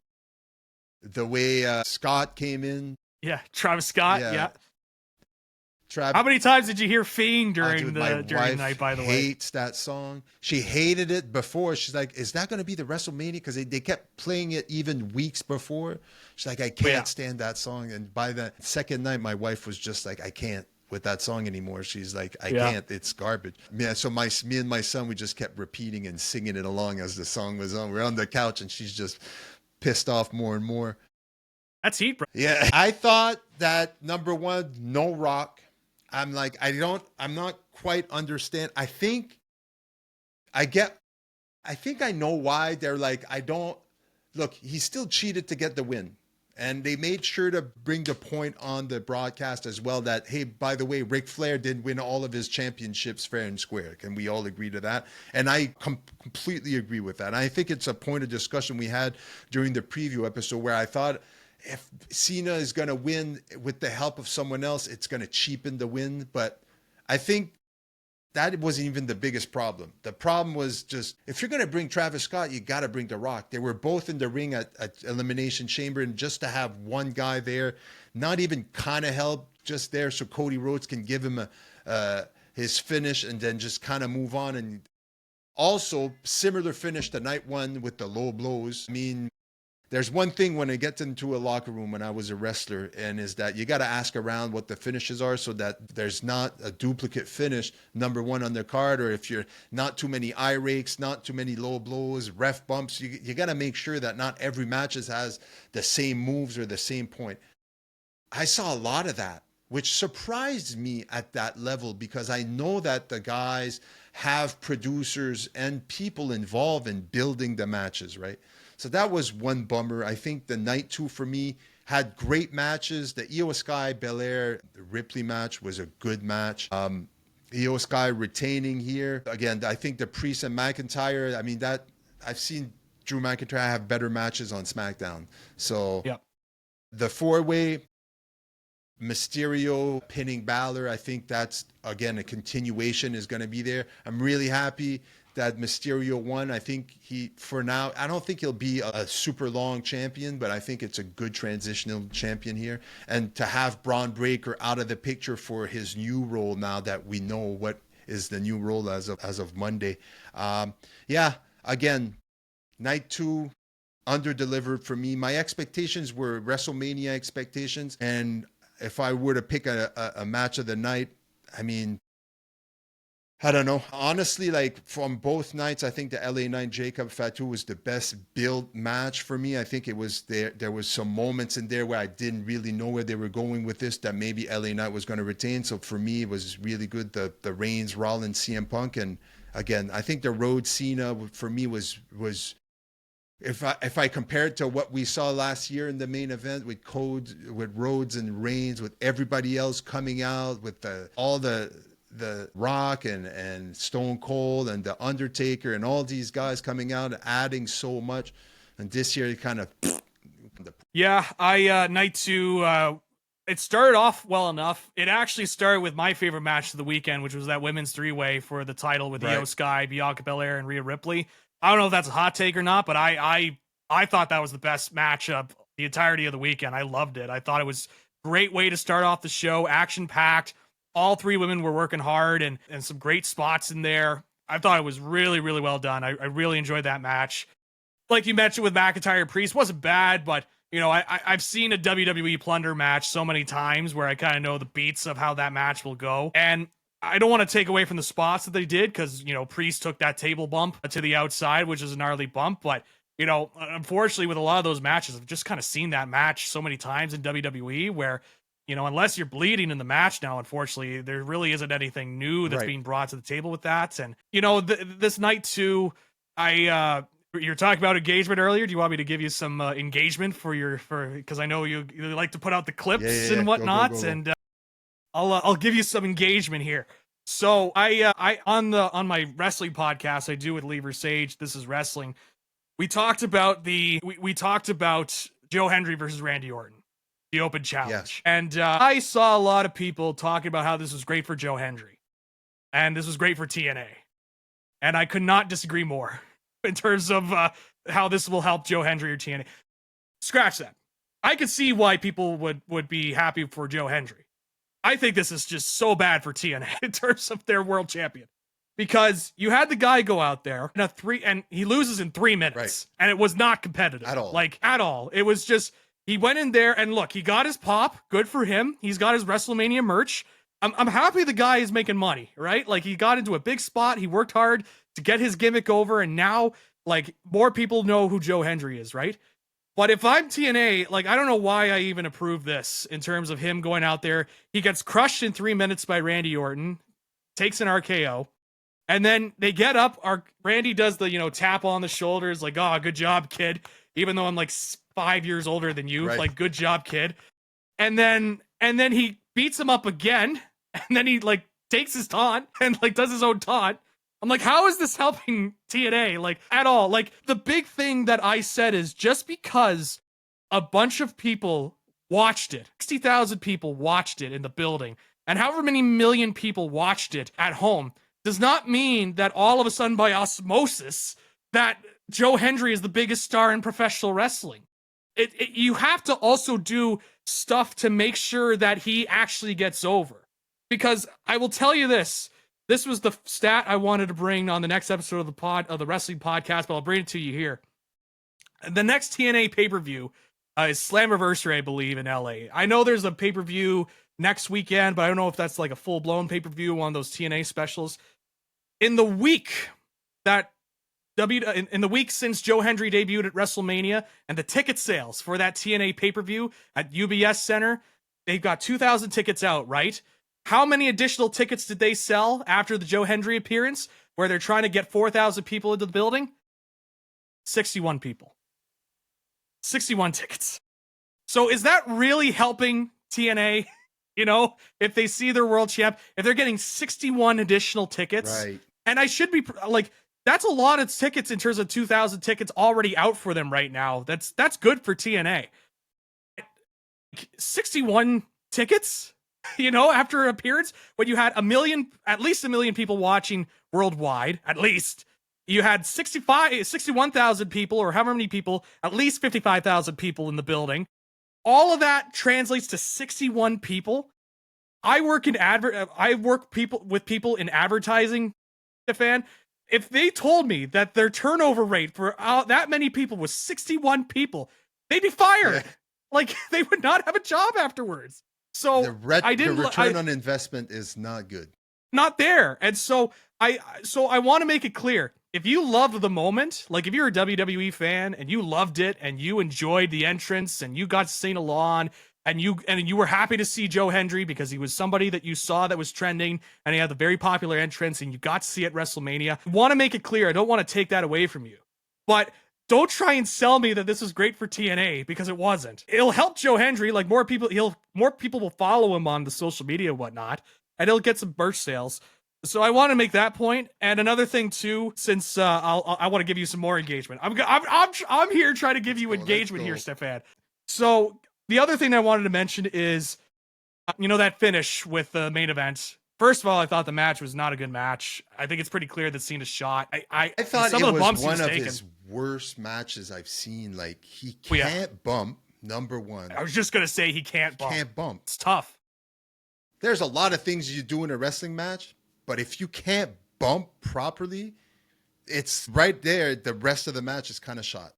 The way Scott came in. Yeah, Travis Scott, yeah. Travis. How many times did you hear Fiend during the night, by the way? Hates that song. She hated it before. She's like, is that going to be the WrestleMania? Because they kept playing it even weeks before. She's like, I can't stand that song. And by the second night, my wife was just like, I can't with that song anymore. She's like, I can't. It's garbage. Yeah, so me and my son, we just kept repeating and singing it along as the song was on. We're on the couch, and she's just pissed off more and more. That's heat, bro. Yeah. I thought that, number one, no Rock. I'm like, I'm not quite understand. I think I know why they're like, look, he still cheated to get the win. And they made sure to bring the point on the broadcast as well that, hey, by the way, Ric Flair did win all of his championships fair and square. Can we all agree to that? And I completely agree with that. And I think it's a point of discussion we had during the preview episode where I thought, if Cena is going to win with the help of someone else, it's going to cheapen the win. But I think that wasn't even the biggest problem. The problem was just, if you're going to bring Travis Scott, you got to bring The Rock. They were both in the ring at Elimination Chamber, and just to have one guy there, not even kind of help, just there so Cody Rhodes can give him his finish and then just kind of move on. And also, similar finish to night one with the low blows. I mean, There's one thing when I get into a locker room when I was a wrestler, and is that you got to ask around what the finishes are so that there's not a duplicate finish, number one on their card, or if you're not too many eye rakes, not too many low blows, ref bumps, you got to make sure that not every match has the same moves or the same point. I saw a lot of that, which surprised me at that level because I know that the guys have producers and people involved in building the matches, right? So that was one bummer. I think the night 2 for me had great matches. The Io Sky Belair Ripley match was a good match. Io Sky retaining here. Again, I think the Priest and McIntyre, I mean, that I've seen Drew McIntyre have better matches on SmackDown. So yep. The 4-way, Mysterio pinning Balor, I think that's, again, a continuation is going to be there. I'm really happy that Mysterio won. I think for now, I don't think he'll be a super long champion, but I think it's a good transitional champion here. And to have Braun Breaker out of the picture for his new role now that we know what is the new role as of Monday. Again, night 2, under-delivered for me. My expectations were WrestleMania expectations, and if I were to pick a match of the night, I mean, I don't know. Honestly, like from both nights, I think the LA Knight Jacob Fatu was the best build match for me. I think it was there was some moments in there where I didn't really know where they were going with this, that maybe LA Knight was going to retain. So for me, it was really good. The Reigns, Rollins, CM Punk. And again, I think the Rhodes Cena for me was if I compare it to what we saw last year in the main event with Rhodes and Reigns, with everybody else coming out, with all the Rock and Stone Cold and the Undertaker and all these guys coming out and adding so much, and this year it kind of night 2, it started off well enough. It actually started with my favorite match of the weekend, which was that women's 3-way for the title with Io Sky, Bianca Belair, and Rhea Ripley. I don't know if that's a hot take or not, but I thought that was the best match of the entirety of the weekend. I loved it. I thought it was a great way to start off the show, action-packed. All 3 women were working hard and some great spots in there. I thought it was really, really well done. I really enjoyed that match. Like you mentioned with McIntyre Priest, wasn't bad, but you know, I've seen a WWE Plunder match so many times where I kind of know the beats of how that match will go. And I don't want to take away from the spots that they did because, you know, Priest took that table bump to the outside, which is a gnarly bump. But, you know, unfortunately, with a lot of those matches, I've just kind of seen that match so many times in WWE where, you know, unless you're bleeding in the match now, unfortunately, there really isn't anything new that's being brought to the table with that. And, you know, this night too, you're talking about engagement earlier. Do you want me to give you some engagement because I know you like to put out the clips and whatnot. Go. And I'll give you some engagement here. So I on my wrestling podcast I do with Lever Sage, This Is Wrestling, we talked about Joe Hendry versus Randy Orton, the open challenge. Yes. And I saw a lot of people talking about how this was great for Joe Hendry and this was great for TNA. And I could not disagree more in terms of how this will help Joe Hendry or TNA. Scratch that. I could see why people would be happy for Joe Hendry. I think this is just so bad for TNA in terms of their world champion, because you had the guy go out there and he loses in 3 minutes, and it was not competitive at all. It was just, he went in there and look, he got his pop. Good for him. He's got his WrestleMania merch. I'm happy the guy is making money, right? Like, he got into a big spot. He worked hard to get his gimmick over, and now like more people know who Joe Hendry is, right? But if I'm TNA, like, I don't know why I even approve this in terms of him going out there. He gets crushed in 3 minutes by Randy Orton, takes an RKO, and then they get up. Randy does the, you know, tap on the shoulders, like, oh, good job, kid. Even though I'm like 5 years older than you, like, good job, kid. And then he beats him up again, and then he like takes his taunt and like does his own taunt. I'm like, how is this helping TNA, like, at all? Like, the big thing that I said is, just because a bunch of people watched it, 60,000 people watched it in the building, and however many million people watched it at home, does not mean that all of a sudden, by osmosis, that Joe Hendry is the biggest star in professional wrestling. You have to also do stuff to make sure that he actually gets over. Because I will tell you this was the stat I wanted to bring on the next episode of the wrestling podcast, but I'll bring it to you here. The next TNA pay-per-view is Slammiversary, I believe, in LA. I know there's a pay-per-view next weekend, but I don't know if that's like a full-blown pay-per-view, one of those TNA specials. In the week that in the week since Joe Hendry debuted at WrestleMania, and the ticket sales for that TNA pay-per-view at UBS Center, they've got 2,000 tickets out, right? How many additional tickets did they sell after the Joe Hendry appearance, where they're trying to get 4,000 people into the building? 61 people. 61 tickets. So is that really helping TNA? You know, if they see their world champ, if they're getting 61 additional tickets, Right. And I should be like, that's a lot of tickets in terms of 2,000 tickets already out for them right now. That's good for TNA. 61 tickets, you know, after an appearance, when you had at least a million people watching worldwide, at least. You had 61,000 people, or however many people, at least 55,000 people in the building. All of that translates to 61 people. I work with people in advertising, fan. If they told me that their turnover rate for that many people was 61 people, they'd be fired. Yeah. Like, they would not have a job afterwards. So the return on investment is not good. Not there. And so I want to make it clear. If you loved the moment, like if you're a WWE fan and you loved it and you enjoyed the entrance and you got to sing along and you were happy to see Joe Hendry because he was somebody that you saw that was trending and he had the very popular entrance and you got to see it at WrestleMania, I want to make it clear. I don't want to take that away from you. But don't try and sell me that this is great for TNA, because it wasn't. It'll help Joe Hendry. Like, more people will follow him on the social media and whatnot, and he'll get some merch sales. So I want to make that point. And another thing too, since I want to give you some more engagement. I'm here trying to give you engagement here, Stefan. So the other thing I wanted to mention is, you know, that finish with the main event. First of all, I thought the match was not a good match. I think it's pretty clear that Cena shot. I thought it was one of his worst matches I've seen. Like, he can't bump, number one. I was just going to say he can't bump. Can't bump. It's tough. There's a lot of things you do in a wrestling match, but if you can't bump properly, it's right there. The rest of the match is kind of shot.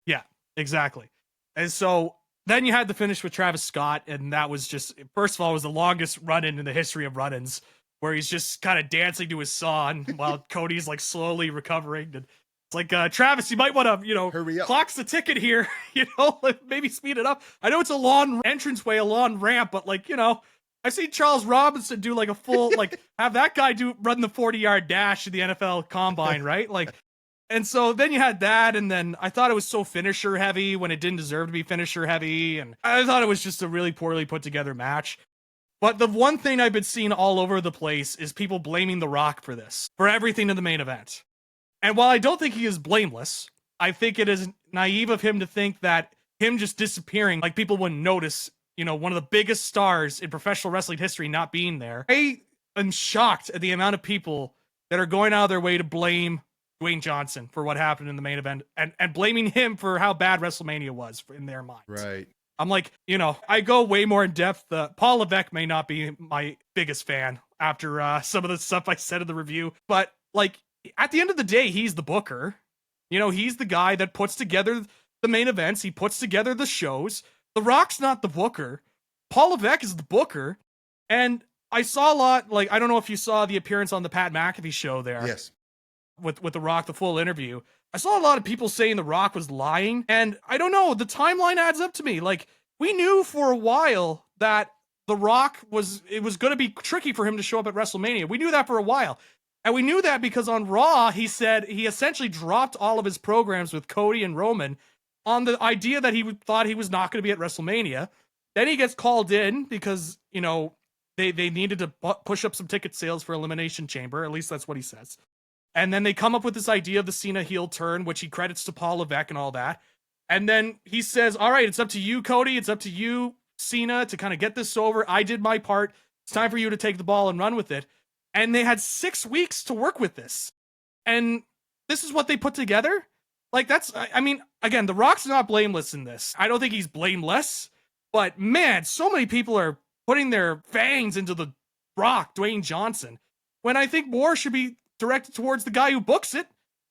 Yeah, exactly. And so then you had the finish with Travis Scott, and that was just, first of all, it was the longest run-in the history of run-ins, where he's just kind of dancing to his song while Cody's like slowly recovering. And it's like, Travis, you might want to, you know, hurry up. Clock's the ticket here, you know, like maybe speed it up. I know it's a long entranceway, a long ramp, but like, you know, I've seen Charles Robinson do like a full, like, have that guy run the 40-yard dash in the NFL Combine, right? Like, and so then you had that, and then I thought it was so finisher heavy when it didn't deserve to be finisher heavy, and I thought it was just a really poorly put together match. But the one thing I've been seeing all over the place is people blaming The Rock for this, for everything in the main event. And while I don't think he is blameless, I think it is naive of him to think that him just disappearing, like, people wouldn't notice, you know, one of the biggest stars in professional wrestling history not being there. I am shocked at the amount of people that are going out of their way to blame Dwayne Johnson for what happened in the main event, and blaming him for how bad WrestleMania was in their minds. Right. I'm like, you know, I go way more in depth. Paul Levesque may not be my biggest fan after some of the stuff I said in the review, but like, at the end of the day, he's the booker. You know, he's the guy that puts together the main events. He puts together the shows. The Rock's not the booker. Paul Levesque is the booker. And I saw a lot, like, I don't know if you saw the appearance on the Pat McAfee show there. Yes. With The Rock, the full interview. I saw a lot of people saying The Rock was lying. And I don't know, the timeline adds up to me. Like, we knew for a while that The Rock it was going to be tricky for him to show up at WrestleMania. We knew that for a while. And we knew that because on Raw, he said he essentially dropped all of his programs with Cody and Roman on the idea that he thought he was not going to be at WrestleMania. Then he gets called in because, you know, they needed to push up some ticket sales for Elimination Chamber. At least that's what he says. And then they come up with this idea of the Cena heel turn, which he credits to Paul Levesque and all that. And then he says, all right, it's up to you, Cody. It's up to you, Cena, to kind of get this over. I did my part. It's time for you to take the ball and run with it. And they had 6 weeks to work with this. And this is what they put together? Like, that's, I mean, again, The Rock's not blameless in this. I don't think he's blameless. But, man, so many people are putting their fangs into The Rock, Dwayne Johnson, when I think more should be directed towards the guy who books it,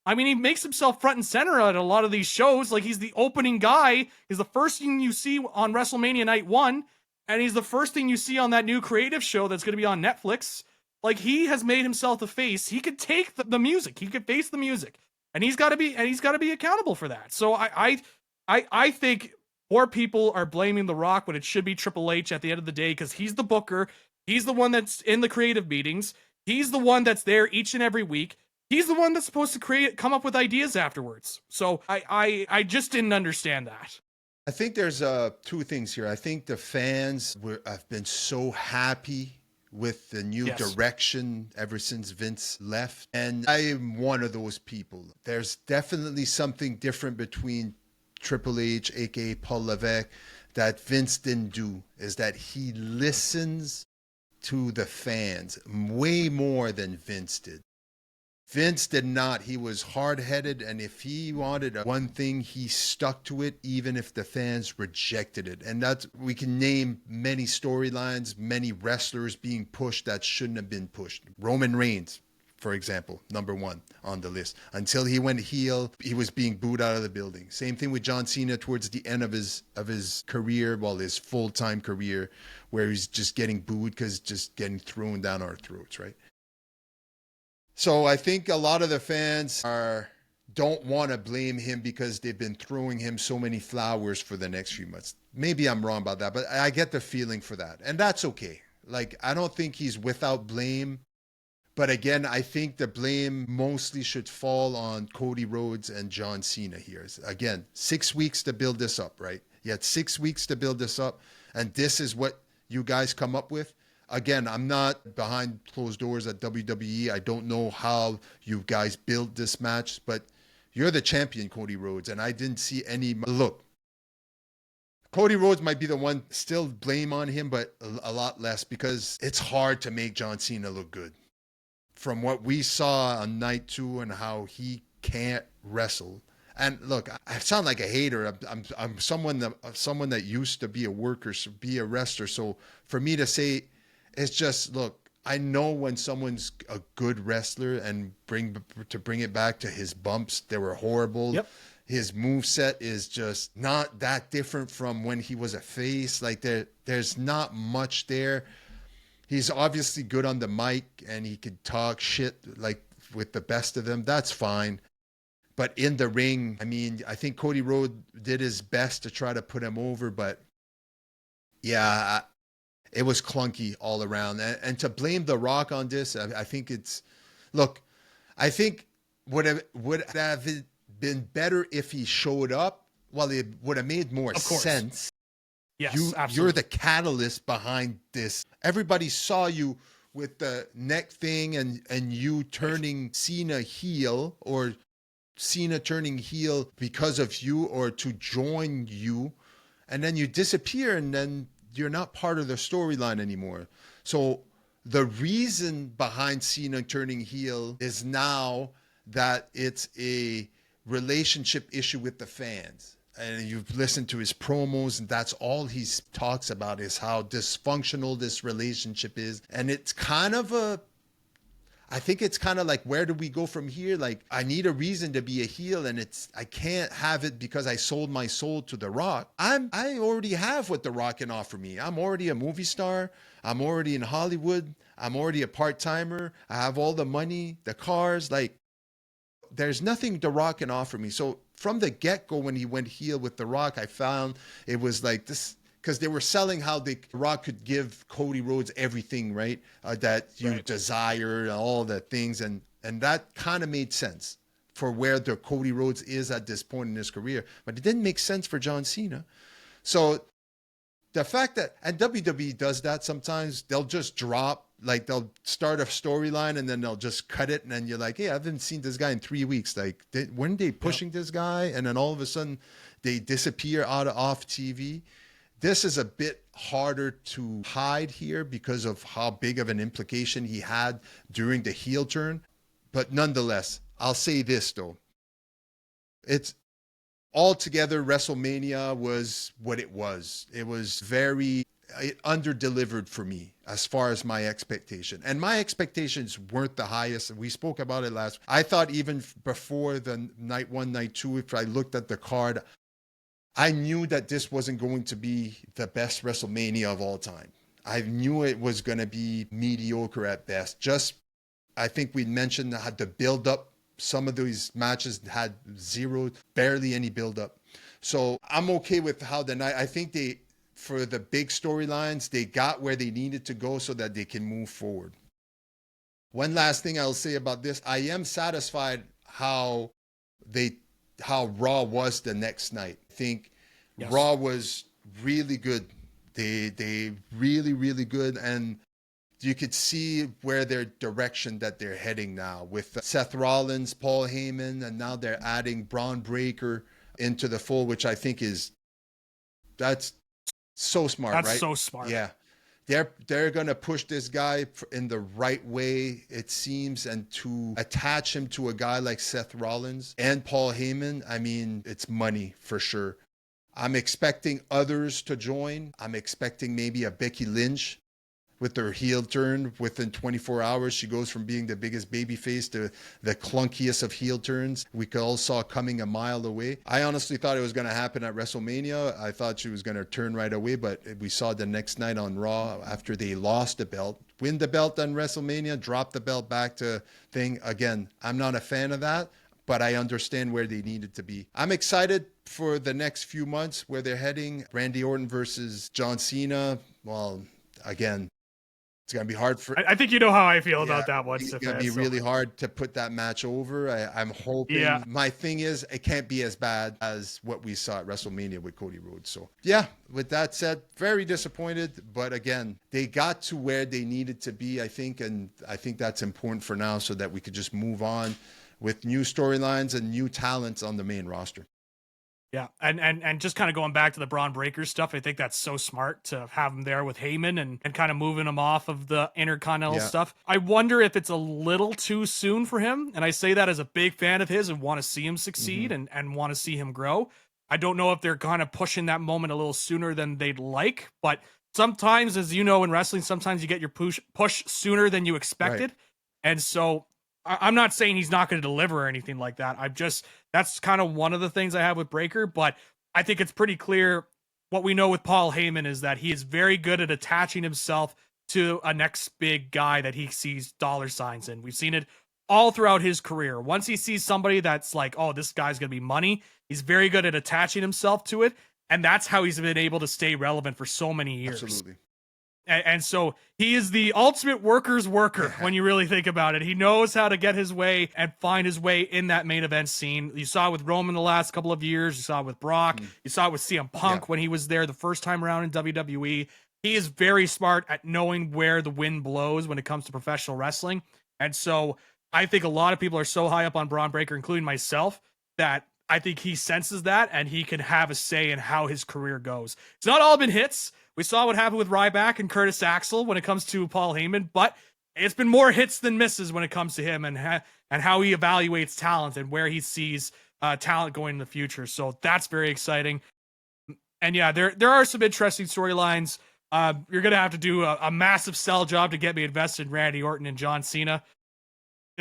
I mean, he makes himself front and center at a lot of these shows. Like, he's the opening guy. He's the first thing you see on WrestleMania Night 1, and he's the first thing you see on that new creative show that's going to be on Netflix. Like, he has made himself the face. He could take the music. He could face the music, and he's got to be accountable for that. So I think more people are blaming The Rock when it should be Triple H at the end of the day, because he's the booker. He's the one that's in the creative meetings. He's the one that's there each and every week. He's the one that's supposed to come up with ideas afterwards. So I just didn't understand that. I think there's two things here. I think the fans have been so happy with the new direction ever since Vince left. And I am one of those people. There's definitely something different between Triple H, aka Paul Levesque, that Vince didn't do, is that he listens to the fans way more than Vince did. Vince did not. He was hard-headed, and if he wanted one thing, he stuck to it, even if the fans rejected it. And that's, we can name many storylines, many wrestlers being pushed that shouldn't have been pushed. Roman Reigns, for example, number one on the list. Until he went heel, he was being booed out of the building. Same thing with John Cena towards the end of his career, well, his full-time career, where he's just getting booed because just getting thrown down our throats, right? So I think a lot of the fans don't want to blame him because they've been throwing him so many flowers for the next few months. Maybe I'm wrong about that, but I get the feeling for that. And that's okay. Like, I don't think he's without blame. But again, I think the blame mostly should fall on Cody Rhodes and John Cena here. Again, 6 weeks to build this up, right? You had 6 weeks to build this up, and this is what you guys come up with. Again, I'm not behind closed doors at WWE. I don't know how you guys built this match, but you're the champion, Cody Rhodes, and I didn't see any. Look, Cody Rhodes might be the one still blame on him, but a lot less, because it's hard to make John Cena look good. From what we saw on night 2 and how he can't wrestle. And look, I sound like a hater. I'm someone that used to be a worker, be a wrestler. So for me to say, it's just, look, I know when someone's a good wrestler, and bring it back to his bumps, they were horrible. Yep. His moveset is just not that different from when he was a face. Like, there's not much there. He's obviously good on the mic, and he could talk shit like with the best of them. That's fine. But in the ring, I mean, I think Cody Rhodes did his best to try to put him over, but yeah, it was clunky all around. And to blame The Rock on this, I think it's, look, I think would have been better if he showed up. Well, it would have made more sense. Yes, absolutely. You're the catalyst behind this. Everybody saw you with the neck thing, and you turning Cena heel, or Cena turning heel because of you or to join you, and then you disappear, and then you're not part of the storyline anymore. So the reason behind Cena turning heel is now that it's a relationship issue with the fans. And you've listened to his promos, and that's all he talks about, is how dysfunctional this relationship is. And it's kind of I think it's kind of like, where do we go from here? Like, I need a reason to be a heel, and I can't have it because I sold my soul to The Rock. I already have what The Rock can offer me. I'm already a movie star. I'm already in Hollywood. I'm already a part-timer. I have all the money, the cars. Like, there's nothing The Rock can offer me. So from the get-go, when he went heel with The Rock, I found it was like this, because they were selling how The Rock could give Cody Rhodes everything, right? That you desire, and all the things. And that kind of made sense for where the Cody Rhodes is at this point in his career. But it didn't make sense for John Cena. So the fact that, and WWE does that sometimes, they'll just drop, like, they'll start a storyline and then they'll just cut it, and then you're like, hey, I haven't seen this guy in 3 weeks. Like, weren't they pushing this guy? And then all of a sudden they disappear off TV. This is a bit harder to hide here because of how big of an implication he had during the heel turn. But nonetheless, I'll say this though. It's altogether, WrestleMania was what it was. It was very it under-delivered for me as far as my expectation. And my expectations weren't the highest. We spoke about it last. I thought even before the night one, night two, if I looked at the card, I knew that this wasn't going to be the best WrestleMania of all time. I knew it was going to be mediocre at best. Just, I think we mentioned that the build-up, some of these matches had barely any build-up. So I'm okay with how the night, I think for the big storylines, they got where they needed to go so that they can move forward. One last thing I'll say about this, I am satisfied how Raw was the next night. I think yes. Raw was really good. They really, really good. And you could see where their direction that they're heading now with Seth Rollins, Paul Heyman, and now they're adding Braun Breaker into the fold, which I think that's so smart, right? That's so smart. Yeah. They're going to push this guy in the right way, it seems, and to attach him to a guy like Seth Rollins and Paul Heyman, I mean, it's money for sure. I'm expecting others to join. I'm expecting maybe a Becky Lynch with her heel turn within 24 hours. She goes from being the biggest babyface to the clunkiest of heel turns we all saw coming a mile away. I honestly thought it was going to happen at WrestleMania. I thought she was going to turn right away, but we saw the next night on Raw after they lost the belt, win the belt on WrestleMania, drop the belt back to thing. Again, I'm not a fan of that, but I understand where they needed to be. I'm excited for the next few months where they're heading. Randy Orton versus John Cena. Well, again, it's going to be hard for... I think you know how I feel about that one. It's going to be really hard to put that match over. I'm hoping... Yeah. My thing is, it can't be as bad as what we saw at WrestleMania with Cody Rhodes. So, yeah, with that said, very disappointed. But again, they got to where they needed to be, I think. And I think that's important for now so that we could just move on with new storylines and new talents on the main roster. Yeah, and just kind of going back to the Braun Breaker stuff, I think that's so smart to have him there with Heyman and kind of moving him off of the Intercontinental stuff. I wonder if it's a little too soon for him, and I say that as a big fan of his and want to see him succeed and want to see him grow. I don't know if they're kind of pushing that moment a little sooner than they'd like, but sometimes, as you know, in wrestling, sometimes you get your push sooner than you expected, and so... I'm not saying he's not going to deliver or anything like that. That's kind of one of the things I have with Breaker, but I think it's pretty clear what we know with Paul Heyman is that he is very good at attaching himself to a next big guy that he sees dollar signs in. We've seen it all throughout his career. Once he sees somebody that's like, oh, this guy's going to be money, he's very good at attaching himself to it. And that's how he's been able to stay relevant for so many years. Absolutely. And so he is the ultimate worker's worker when you really think about it. He knows how to get his way and find his way in that main event scene. You saw it with Roman the last couple of years. You saw it with Brock. You saw it with CM Punk when he was there the first time around in WWE. He is very smart at knowing where the wind blows when it comes to professional wrestling. And so I think a lot of people are so high up on Braun Breaker, including myself, that I think he senses that and he can have a say in how his career goes. It's not all been hits. We saw what happened with Ryback and Curtis Axel when it comes to Paul Heyman, but it's been more hits than misses when it comes to him and how he evaluates talent and where he sees talent going in the future. So that's very exciting. And yeah, there are some interesting storylines. You're going to have to do a massive sell job to get me invested in Randy Orton and John Cena.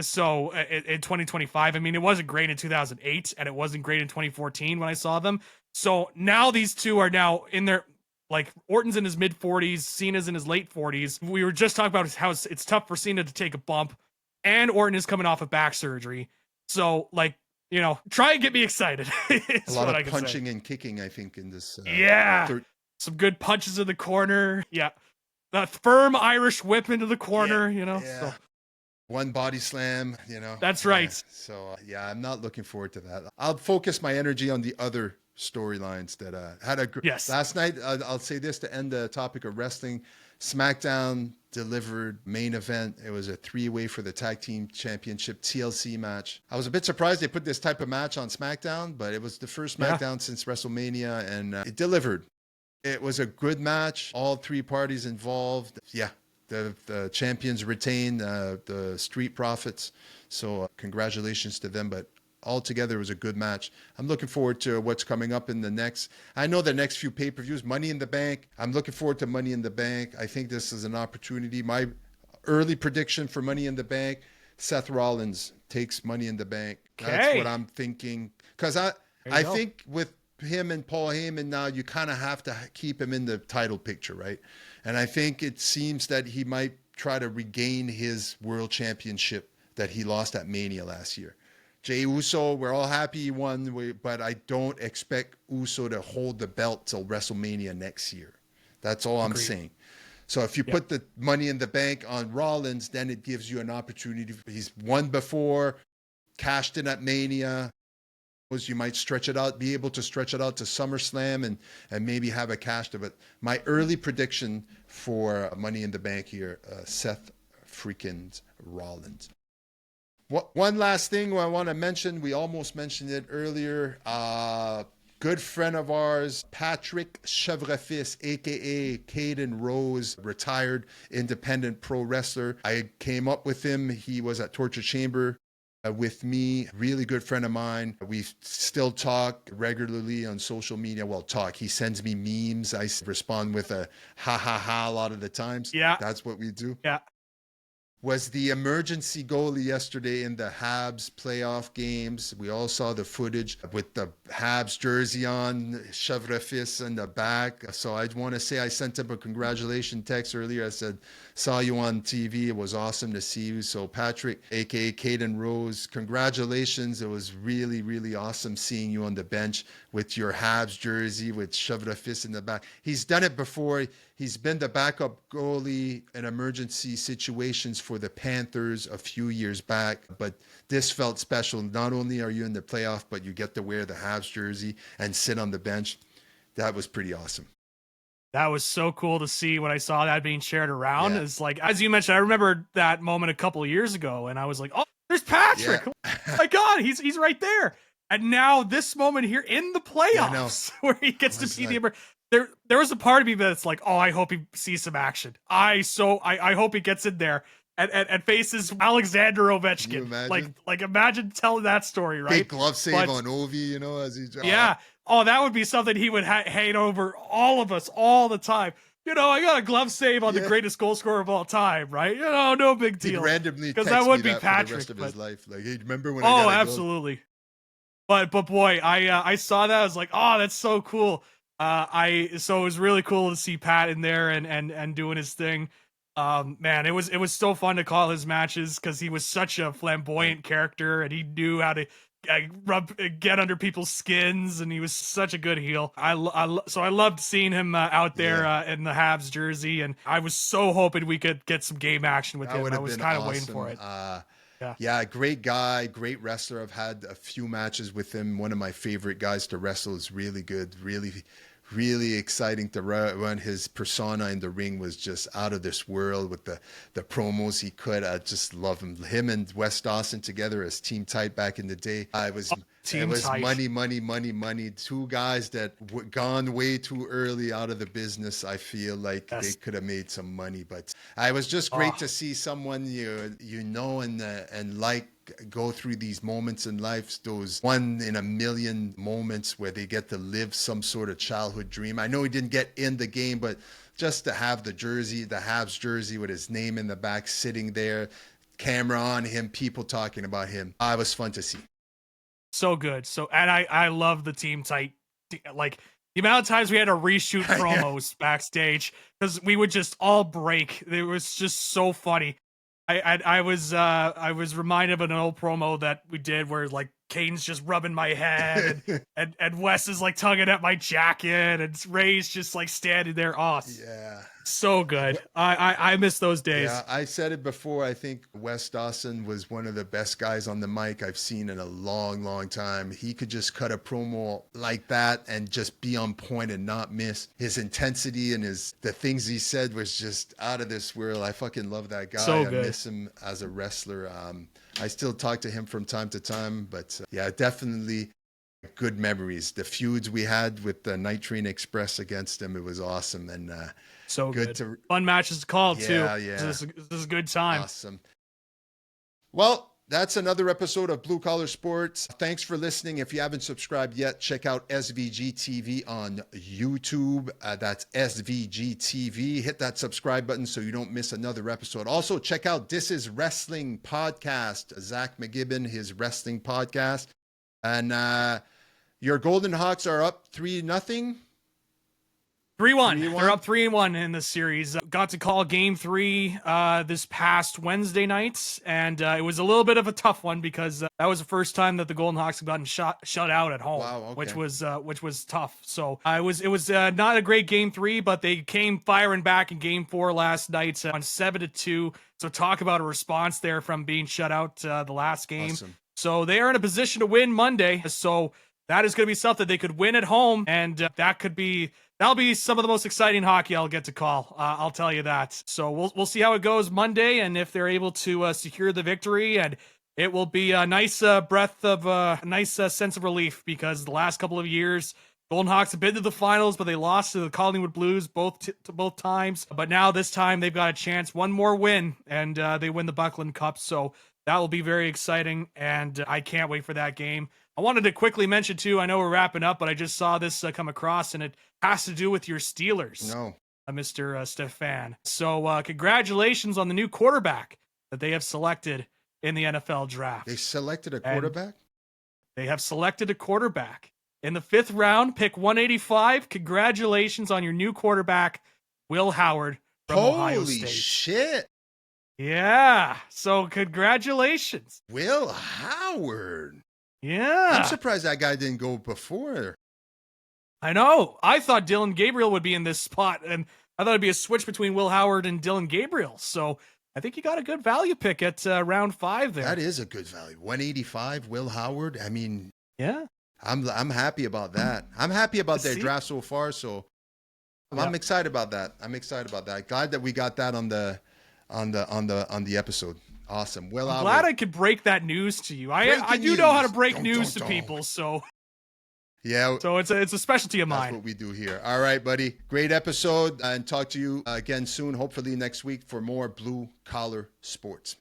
So in 2025, I mean, it wasn't great in 2008 and it wasn't great in 2014 when I saw them. So now these two are now in their... Like, Orton's in his mid-40s, Cena's in his late 40s. We were just talking about how it's tough for Cena to take a bump, and Orton is coming off of back surgery. So, like, you know, try and get me excited. A lot of punching and kicking, I think, in this. Some good punches in the corner. Yeah. The firm Irish whip into the corner, you know. Yeah. So. One body slam, you know. That's right. So, I'm not looking forward to that. I'll focus my energy on the other storylines that had a last night. I'll say this to end the topic of wrestling. SmackDown delivered main event. It was a 3-way for the tag team championship TLC match. I was a bit surprised they put this type of match on SmackDown, but it was the first SmackDown since WrestleMania, and it delivered. It was a good match. All three parties involved. Yeah, the champions retained the Street Profits. So congratulations to them. But altogether, it was a good match. I'm looking forward to what's coming up in the next. I know the next few pay-per-views. Money in the Bank. I'm looking forward to Money in the Bank. I think this is an opportunity. My early prediction for Money in the Bank: Seth Rollins takes Money in the Bank. That's what I'm thinking. Because I think with him and Paul Heyman now, you kind of have to keep him in the title picture, right? And I think it seems that he might try to regain his world championship that he lost at Mania last year. Jey Uso, we're all happy he won, but I don't expect Uso to hold the belt till WrestleMania next year. That's all I'm saying. So if you put the Money in the Bank on Rollins, then it gives you an opportunity. He's won before, cashed in at Mania. You might stretch it out, be able to stretch it out to SummerSlam and maybe have a cash to it. My early prediction for Money in the Bank here, Seth freaking Rollins. One last thing I want to mention, we almost mentioned it earlier. Good friend of ours, Patrick Chevrefis, a.k.a. Caden Rose, retired independent pro wrestler. I came up with him. He was at Torture Chamber with me, really good friend of mine. We still talk regularly on social media. Well, talk. He sends me memes. I respond with a ha ha ha a lot of the times. Yeah. That's what we do. Yeah. Was the emergency goalie yesterday in the Habs playoff games. We all saw the footage with the Habs jersey on, Chevrefis in the back. So I want to say I sent him a congratulations text earlier. I said, saw you on TV. It was awesome to see you. So Patrick, a.k.a. Caden Rose, congratulations. It was really, really awesome seeing you on the bench with your Habs jersey with Chevrefis in the back. He's done it before. He's been the backup goalie in emergency situations for the Panthers a few years back, but this felt special. Not only are you in the playoff, but you get to wear the Habs jersey and sit on the bench. That was pretty awesome. That was so cool to see when I saw that being shared around. Yeah. It's like, as you mentioned, I remember that moment a couple of years ago, and I was like, oh, there's Patrick. Yeah. Oh my God, he's right there. And now this moment here in the playoffs where he gets to be the there was a part of me that's like, oh, I hope he sees some action. I hope he gets in there and faces Alexander Ovechkin. Like imagine telling that story, right? Big glove save on Ovi, as he's Oh, that would be something he would hate over all of us all the time. I got a glove save on the greatest goal scorer of all time, right? No big deal. He'd randomly text that would be Patrick for the rest of his life. Like, hey, remember when I got absolutely. But boy, I saw that. I was like, oh, that's so cool. So it was really cool to see Pat in there and doing his thing. Man, it was so fun to call his matches because he was such a flamboyant character and he knew how to get under people's skins, and he was such a good heel. So I loved seeing him out there in the Habs jersey, and I was so hoping we could get some game action with him. I was kind of waiting for it. Yeah, great guy, great wrestler. I've had a few matches with him. One of my favorite guys to wrestle. Is really good, really exciting to run. His persona in the ring was just out of this world with the promos he could. I just love him. Him and Wes Dawson together as Team Tight back in the day. It was money. Two guys that gone way too early out of the business. I feel like they could have made some money, but it was just great to see someone you know and like go through these moments in life, those 1 in a million moments where they get to live some sort of childhood dream. I know he didn't get in the game, but just to have the jersey, the Habs jersey with his name in the back, sitting there, camera on him, people talking about him, it was fun to see. So good. And I love the Team Tight. Like the amount of times we had to reshoot promos backstage because we would just all break. It was just so funny. I was reminded of an old promo that we did where like Kane's just rubbing my head and Wes is like tugging at my jacket and Ray's just like standing there. Awesome. Yeah. So good. I miss those days. Yeah, I said it before. I think Wes Dawson was one of the best guys on the mic I've seen in a long, long time. He could just cut a promo like that and just be on point and not miss. His intensity and the things he said was just out of this world. I fucking love that guy. So good. I miss him as a wrestler. I still talk to him from time to time, but definitely good memories. The feuds we had with the Night Train Express against him, it was awesome. And so fun matches to call too. Yeah. This is a good time. Awesome. Well, That's another episode of Blue Collar Sports. Thanks for listening. If you haven't subscribed yet, check out SVGTV on YouTube. That's SVGTV. Hit that subscribe button so you don't miss another episode. Also, check out This Is Wrestling Podcast. Zach McGibbon, his wrestling podcast. And your Golden Hawks are up 3-0. 3-1. They're up 3-1 in this series. Got to call game 3 this past Wednesday night, and it was a little bit of a tough one because that was the first time that the Golden Hawks have gotten shut out at home. Wow, okay. which was tough. So it was not a great game 3, but they came firing back in game 4 last night on 7-2. So talk about a response there from being shut out the last game. Awesome. So they are in a position to win Monday. So that is going to be something they could win at home, and that'll be some of the most exciting hockey I'll get to call. I'll tell you that. So we'll see how it goes Monday, and if they're able to secure the victory, and it will be a nice breath of a nice sense of relief, because the last couple of years, Golden Hawks have been to the finals, but they lost to the Collingwood Blues both times. But now this time they've got a chance, one more win, and they win the Buckland Cup. So that will be very exciting, and I can't wait for that game. I wanted to quickly mention, too, I know we're wrapping up, but I just saw this come across, and it has to do with your Steelers, Mr. Stefan. So congratulations on the new quarterback that they have selected in the NFL draft. They selected a quarterback? And they have selected a quarterback. In the 5th round, pick 185. Congratulations on your new quarterback, Will Howard from Ohio State. Holy shit. Yeah. So congratulations. Will Howard. Yeah. I'm surprised that guy didn't go before. I know. I thought Dylan Gabriel would be in this spot, and I thought it'd be a switch between Will Howard and Dylan Gabriel. So I think you got a good value pick at round 5 there. That is a good value. 185, Will Howard. I mean, yeah, I'm happy about that. I'm happy about their draft so far. So I'm excited about that. Glad that we got that on the episode. Awesome. Well, I'm glad I could break that news to you. I do know how to break news to people, so yeah. So it's a specialty of mine. That's what we do here. All right, buddy. Great episode, and talk to you again soon. Hopefully next week for more Blue Collar Sports.